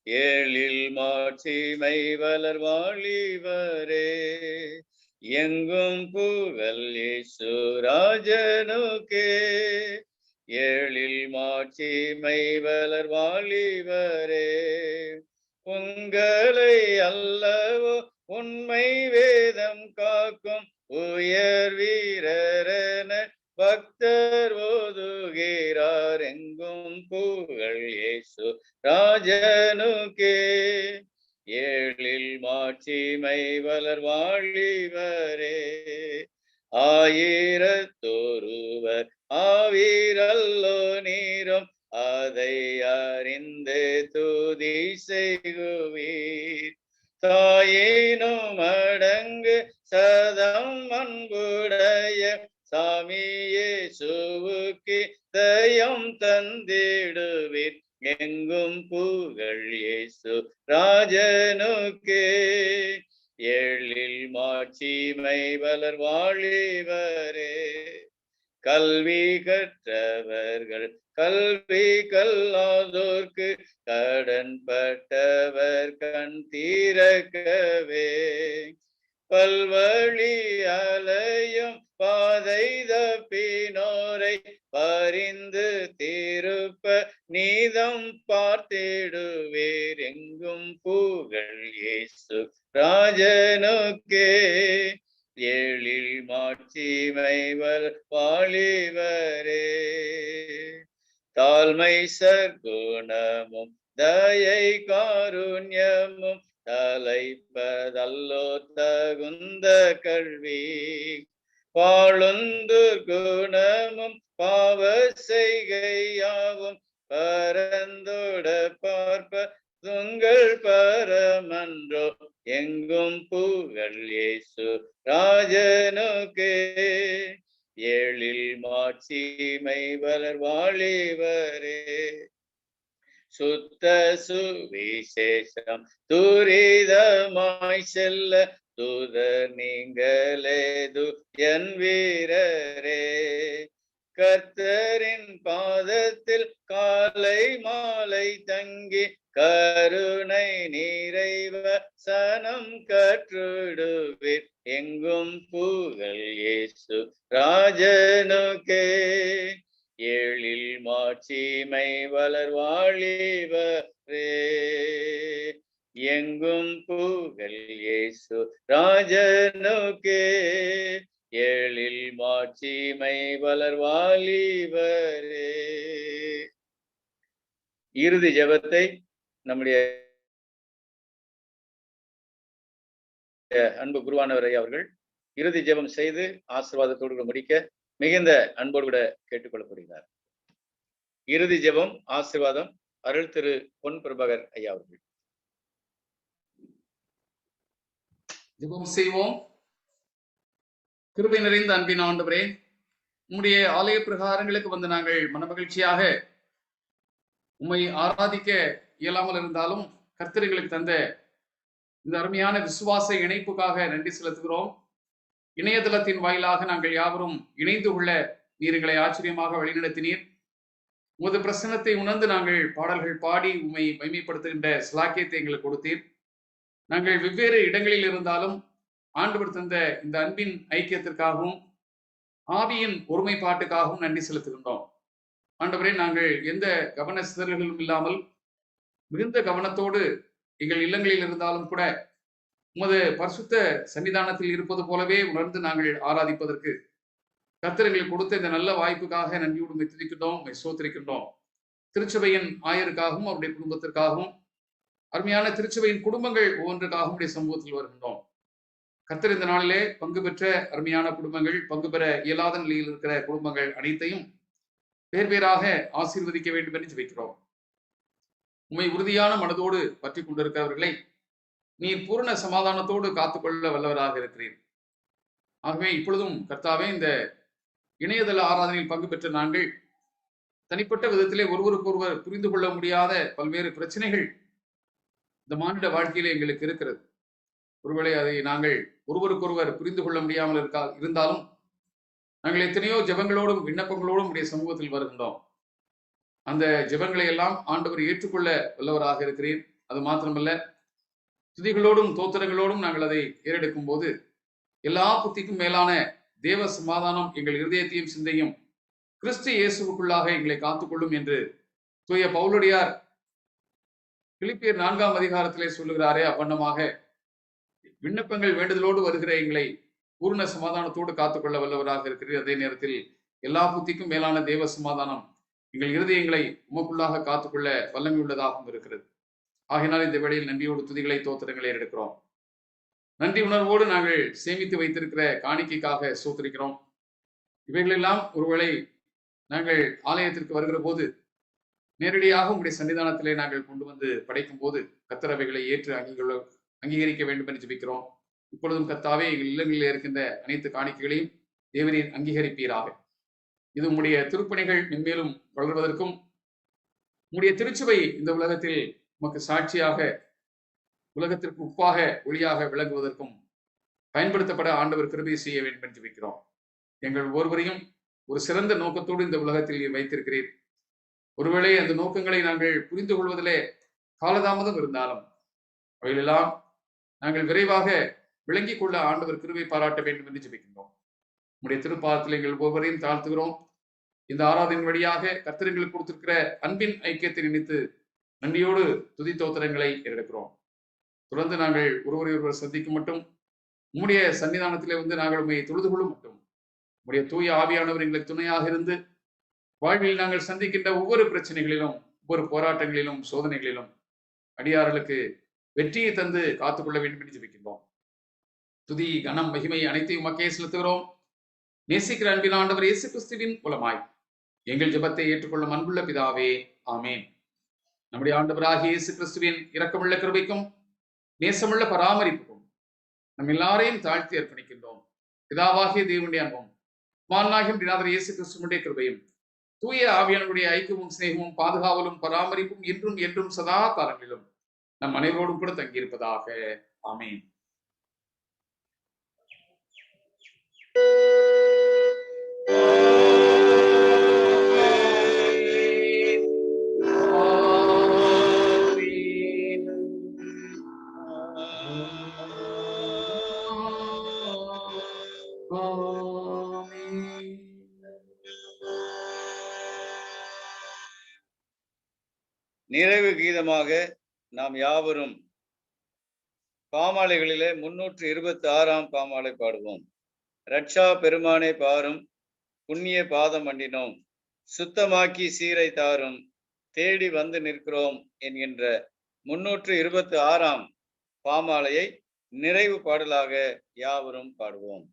A: எழில் மாட்சிமை வளர் வாலிபரே. எங்கும் புகழ் இயேசுராஜனுக்கே, எழில் மாட்சிமை வளர் வாலிபரே. உங்களை அல்லவோ உண்மை வேதம் காக்கும் உயர் வீரரென பக்தர் ஓதுகிறார். எங்கும் புகழ் இயேசு ராஜனுக்கே, எழில் மாட்சிமை வளர் வாலிபரே. ஆயிரத்தொருவர் ஆவீரல்லோ நீரும், அதை அறிந்து துதி செய்குவீர். தாயினும் அடங்கு சதம் அன்புடைய சாமியே சுவுக்கு தயம் தந்திடுவீர். எங்கும் புகழ் இயேசு ராஜனுக்கே, எழில் மாட்சிமை வளர் வாலிபரே. கல்வி கற்றவர்கள் கல்வி கல்லாதோர்க்கு கடன் பட்டவர் கண் தீரக்கவே. பல்வழி அலையும் பாதை தப்பினோரை பரிந்து திருப்ப நீதம் பார்த்திடுவீர். எங்கும் புகழ் இயேசு ராஜனுக்கே, எழில் மாட்சிமை வளர் வாலிபரே. தாழ்மை சற்குணமும் தயை காருண்யமும் தலைப்பதல்லோ தகுந்த கல்வி. வாழுந்து குணமும் பாவ செய்கையாவும் பரந்தோட பார்ப்ப துங்கள் பரமன்றோ. எங்கும் புகழ் இயேசு ராஜனுக்கே. எழில் மாட்சிமை வளர் வாழிவரே. சுத்த சுவிசேஷம் துரிதமாய் செல்ல தூதர் நீங்களேது என் வீரரே. கர்த்தரின் பாதத்தில் காலை மாலை தங்கி கருணை நிறைவ சனம் கற்றுடுவீர். எங்கும் புகழ் இயேசு ராஜனுக்கே. எழில் மாட்சிமை வளர் வாழிவரே. எங்கும் புகழ் இயேசு ராஜனுக்கே. எழில் மாட்சிமை வளர் வாழிவரே. இறுதி ஜெபத்தை நம்முடைய அன்பு குருவானவரை அவர்கள் இறுதி ஜெபம் செய்து ஆசீர்வாதத்தோடு முடிக்க மிகுந்த அன்போடு கூட கேட்டுக்கொள்ளப்படுகிறார். இறுதி ஜெபம் ஆசீர்வாதம் அருள் திரு பொன் பிரபாகர் ஐயா அவர்கள்.
G: ஜெபம் செய்வோம். கிருபை நிறைந்த அன்பின் ஆண்டவரே, உம்முடைய ஆலய பிரகாரங்களுக்கு வந்து நாங்கள் மனமகிழ்ச்சியாக உம்மை ஆராதிக்க இயலாமல் இருந்தாலும் கர்த்தர்களுக்கு தந்த இந்த அருமையான விசுவாச இணைப்புக்காக நன்றி செலுத்துகிறோம். இணையதளத்தின் வாயிலாக நாங்கள் யாவரும் இணைந்து கொள்ள நீர் எங்களை ஆச்சரியமாக வழிநடத்தினீர். உமது பிரசன்னத்தை உணர்ந்து நாங்கள் பாடல்கள் பாடி உம்மை மகிமைப்படுத்துகின்ற சிலாக்கியத்தை எங்களுக்கு கொடுத்தீர். நாங்கள் வெவ்வேறு இடங்களில் இருந்தாலும் ஆண்டவர் தந்த இந்த அன்பின் ஐக்கியத்திற்காகவும் ஆவியின் ஒருமைப்பாட்டுக்காகவும் நன்றி செலுத்துகின்றோம். ஆண்டவரே, நாங்கள் எந்த கவன சிதறல்களும் இல்லாமல் மிகுந்த கவனத்தோடு எங்கள் இல்லங்களில் இருந்தாலும் கூட உமது பரிசுத்த சன்னிதானத்தில் இருப்பது போலவே உணர்ந்து நாங்கள் ஆராதிப்பதற்கு கர்த்தர் எங்களுக்கு கொடுத்த இந்த நல்ல வாய்ப்புக்காக நன்றியோடு துதிக்கின்றோம், சோத்திரிக்கின்றோம். திருச்சபையின் ஆயருக்காகவும் அவருடைய குடும்பத்திற்காகவும் அருமையான திருச்சபையின் குடும்பங்கள் ஒவ்வொன்றுக்காகவும் உடைய சமூகத்தில் வருகின்றோம். கர்த்தர் இந்த நாளிலே பங்கு பெற்ற அருமையான குடும்பங்கள், பங்கு பெற இயலாத நிலையில் இருக்கிற குடும்பங்கள் அனைத்தையும் பேர் பேராக ஆசீர்வதிக்க வேண்டும் என்று ஜெபிக்கிறோம். உம்மை உறுதியான மனதோடு பற்றி கொண்டிருக்கிறவர்களை நீர் பூரண சமாதானத்தோடு காத்துக்கொள்ள வல்லவராக இருக்கிறீர். ஆகவே இப்பொழுதும் கர்த்தாவே, இந்த இணையதள ஆராதனையில் பங்கு பெற்ற நாங்கள் தனிப்பட்ட விதத்திலே ஒருவருக்கொருவர் புரிந்து கொள்ள முடியாத பல்வேறு பிரச்சனைகள் இந்த மானிட வாழ்க்கையிலே எங்களுக்கு இருக்கிறது. ஒருவேளை அதை நாங்கள் ஒருவருக்கொருவர் புரிந்து கொள்ள முடியாமல் இருந்தாலும் நாங்கள் எத்தனையோ ஜெபங்களோடும் விண்ணப்பங்களோடும் உடைய சமூகத்தில் வருகின்றோம். அந்த ஜெபங்களை எல்லாம் ஆண்டவர் ஏற்றுக்கொள்ள வல்லவராக இருக்கிறீர். அது மாத்திரமல்ல, துதிகளோடும் தோத்திரங்களோடும் நாங்கள் அதை ஏறெடுக்கும் போது எல்லா புத்திக்கும் மேலான தேவ சமாதானம் எங்கள் இருதயத்தையும் சிந்தையும் கிறிஸ்து இயேசுவுக்குள்ளாக எங்களை காத்துக்கொள்ளும் என்று தூய பவுலடியார் பிலிப்பியர் 4ஆம் அதிகாரத்திலே சொல்லுகிறாரே, அவ்வண்ணமாக விண்ணப்பங்கள் வேண்டுதலோடு வருகிற எங்களை பூர்ண சமாதானத்தோடு காத்துக்கொள்ள வல்லவராக இருக்கிறீர். அதே நேரத்தில் எல்லா புத்திக்கும் மேலான தேவ சமாதானம் எங்கள் இருதயங்களை உமக்குள்ளாக காத்துக்கொள்ள வல்லமை உள்ளதாகவும் இருக்கிறது. ஆகையினால் இந்த வேளையில் நன்றியோடு துதிகளை தோத்திரங்களை எடுக்கிறோம். நன்றி உணர்வோடு நாங்கள் சேமித்து வைத்திருக்கிற காணிக்கைக்காக சோத்திருக்கிறோம். இவைகளெல்லாம் ஒருவேளை நாங்கள் ஆலயத்திற்கு வருகிற போது நேரடியாக உங்களுடைய சன்னிதானத்திலே நாங்கள் கொண்டு வந்து படைக்கும் போது கர்த்தரவைகளை ஏற்று அங்கீகரிக்க வேண்டும் என்று ஜெபிக்கிறோம். இப்பொழுதும் கர்த்தாவே, எங்கள் இல்லங்களில் இருக்கின்ற அனைத்து காணிக்கைகளையும் தேவரீர் அங்கீகரிப்பீராக. இது உம்முடைய திருப்பணிகள் மென்மேலும் வளர்வதற்கும் உம்முடைய திருச்சபை இந்த உலகத்தில் உமக்கு சாட்சியாக உலகத்திற்கு உப்பாக ஒளியாக விளங்குவதற்கும் பயன்படுத்தப்பட ஆண்டவர் கிருபை செய்ய வேண்டும் என்று ஜெபிக்கிறோம். எங்கள் ஒவ்வொருவரையும் ஒரு சிறந்த நோக்கத்தோடு இந்த உலகத்தில் நீர் வைத்திருக்கிறீர். ஒருவேளை அந்த நோக்கங்களை நாங்கள் புரிந்து கொள்வதிலே காலதாமதம் இருந்தாலும் அவைகளெல்லாம் நாங்கள் விரைவாக விளங்கிக் கொள்ள ஆண்டவர் கிருபை பாராட்ட வேண்டும் என்று ஜெபிக்கின்றோம். உம்முடைய திருப்பாதத்தில் எங்கள் ஒவ்வொருவரையும் தாழ்த்துகிறோம். இந்த ஆராதனையின் வழியாக கர்த்தர் எங்களுக்கு கொடுத்திருக்கிற அன்பின் ஐக்கியத்தை நினைத்து நன்றியோடு துதி தோத்திரங்களை எடுக்கிறோம். தொடர்ந்து நாங்கள் ஒருவரை ஒருவர் சந்திக்கும் மட்டும் உம்முடைய சன்னிதானத்திலே வந்து நாங்கள் உண்மையை தொழுது கொள்ளும் மட்டும் உம்முடைய தூய ஆவியானவர் எங்களுக்கு துணையாக இருந்து வாழ்வில் நாங்கள் சந்திக்கின்ற ஒவ்வொரு பிரச்சனைகளிலும், ஒவ்வொரு போராட்டங்களிலும், சோதனைகளிலும் அடியார்களுக்கு வெற்றியை தந்து காத்துக்கொள்ள வேண்டும் என்று ஜெபிக்கின்றோம். துதி, கனம், மகிமை அனைத்தையும் உமக்கே செலுத்துகிறோம். நேசிக்கிற அன்பின் ஆண்டவர் இயேசு கிறிஸ்துவின் மூலமாய் எங்கள் ஜெபத்தை ஏற்றுக்கொள்ளும் அன்புள்ள பிதாவே, ஆமேன். நம்முடைய ஆண்டவராகிய இயேசு கிறிஸ்துவின் இரக்கமுள்ள கிருபைக்கும் நேசமுள்ள பராமரிப்புக்கும் நம் எல்லாரையும் தாழ்த்தி அர்ப்பணிக்கின்றோம். பிதாவாகிய தேவனுடைய அன்பும் குமாரனாகிய பிதாவாகிய இயேசு கிறிஸ்துவினுடைய கிருபையும் தூய ஆவியானவருடைய ஐக்கியமும் சிநேகமும் பாதுகாவலும் பராமரிப்பும் இன்றும் என்றும் சதா காலங்களிலும் நம் அனைவரோடும் கூட தங்கியிருப்பதாக. ஆமேன்.
A: நிறைவு கீதமாக நாம் யாவரும் பாமாலைகளிலே 326ஆம் பாமாலை பாடுவோம். ரட்சா பெருமானை பாரும், புண்ணிய பாதம் அண்டினோம், சுத்தமாக்கி சீரை தாரும், தேடி வந்து நிற்கிறோம் என்கின்ற 326ஆம் பாமாலையை நிறைவு பாடலாக யாவரும் பாடுவோம்.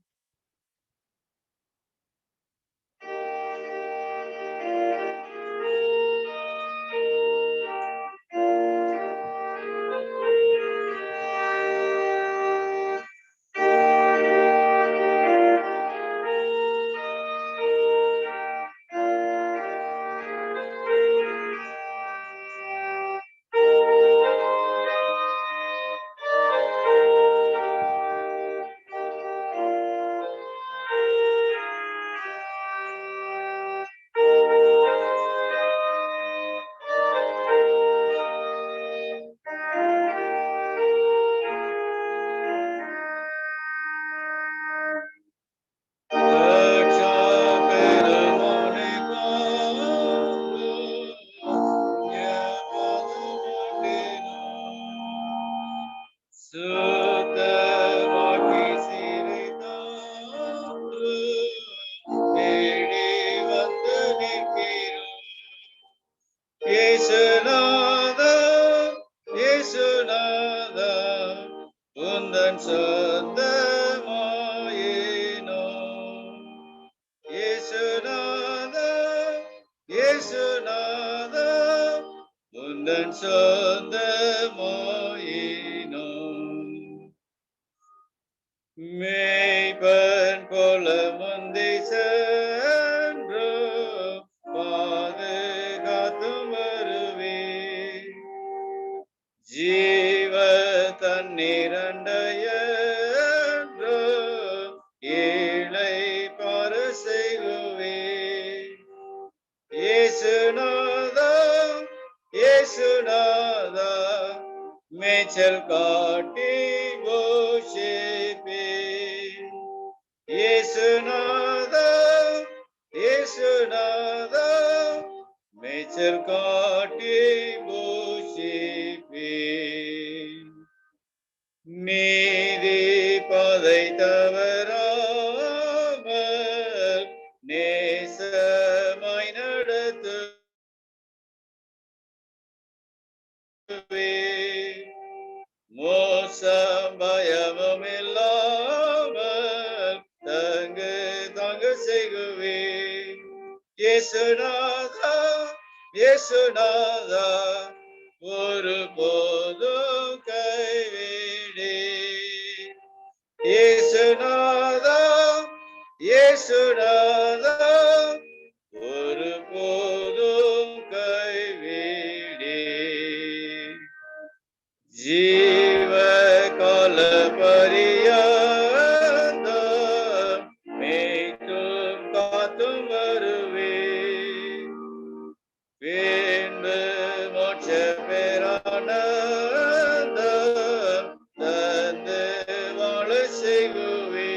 A: மேய்பன் போல முந்தி சென்று பாதுகாத்தும் வருவே, ஜீவ தண்ணீரண்டைய ஏழை பாரு செய்குவே. இயேசுநாதா இயேசுநாதா மேய்ச்சல் காட்டி கோஷிப்பே. இயேசுநாதா இயேசுநாதா மேய்ச்சல் காட்டி கோஷிப்பே. நீதி பாதை தவறாமல் நேசமாய் நடத்துவே, மோசம் பயமும் இல்லாமல் தங்கு செய்குவே. இயேசுநாதா இயேசுநாதா ஒரு போதும் கைவிடே. இயேசுநாதா இயேசுநாதா ஒரு போதும் கைவிடே. ஜீவ கால பரியந்தம் மேய்த்தும் காத்தும் வருவே, பின்பு மோட்ச பேரானந்தம் தந்து வாழ செய்குவே.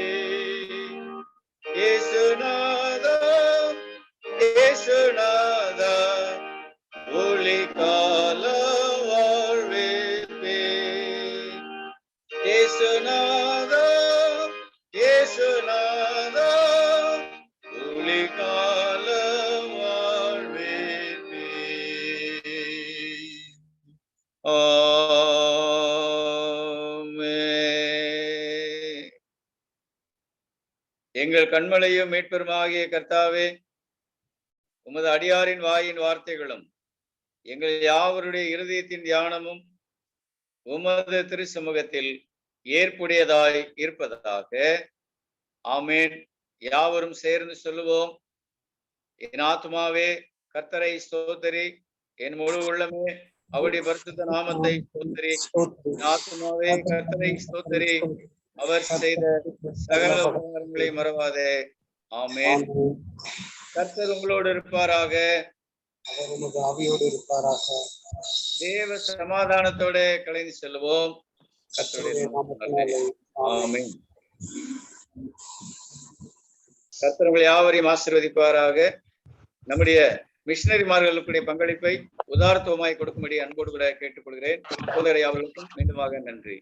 A: இயேசுநாதா இயேசுநாதா ஒளி கால வாழ்விப்பே. இயேசுநாதா இயேசுநாதா ஒளி கால வாழ்விப்பே. எங்கள் கண்மலையும் மீட்பெருமாகிய கர்த்தாவே, உமது அடியாரின் வாயின் வார்த்தைகளும் எங்கள் யாவருடைய இருதயத்தின் தியானமும் உமது திருச்சமூகத்தில் ஏற்புடையதாய் இருப்பதாக. ஆமேன். யாவரும் சேர்ந்து சொல்லுவோம். என் ஆத்மாவே கர்த்தரை ஸ்தோத்திரி, என் முழு உள்ளமே அவருடைய பரிசுத்த நாமத்தை ஸ்தோத்திரி. என் ஆத்மாவே கர்த்தரை ஸ்தோத்திரி, அவர் செய்த சகல உபகாரங்களை மறவாதே. ஆமேன். கர்த்தர் உங்களோடு இருப்பாராக. தேவ சமாதானத்தோட கலைந்து செல்வோம். ஆமேன். கர்த்தர் உங்களை யாவரையும் ஆசீர்வதிப்பாராக. நம்முடைய மிஷனரிமார்களுடைய பங்களிப்பை உதார்த்தமாய் கொடுக்கும்படி அன்போடு கூட கேட்டுக்கொள்கிறேன். சகோதரர் யாவர்களுக்கும் மீண்டுமாக நன்றி.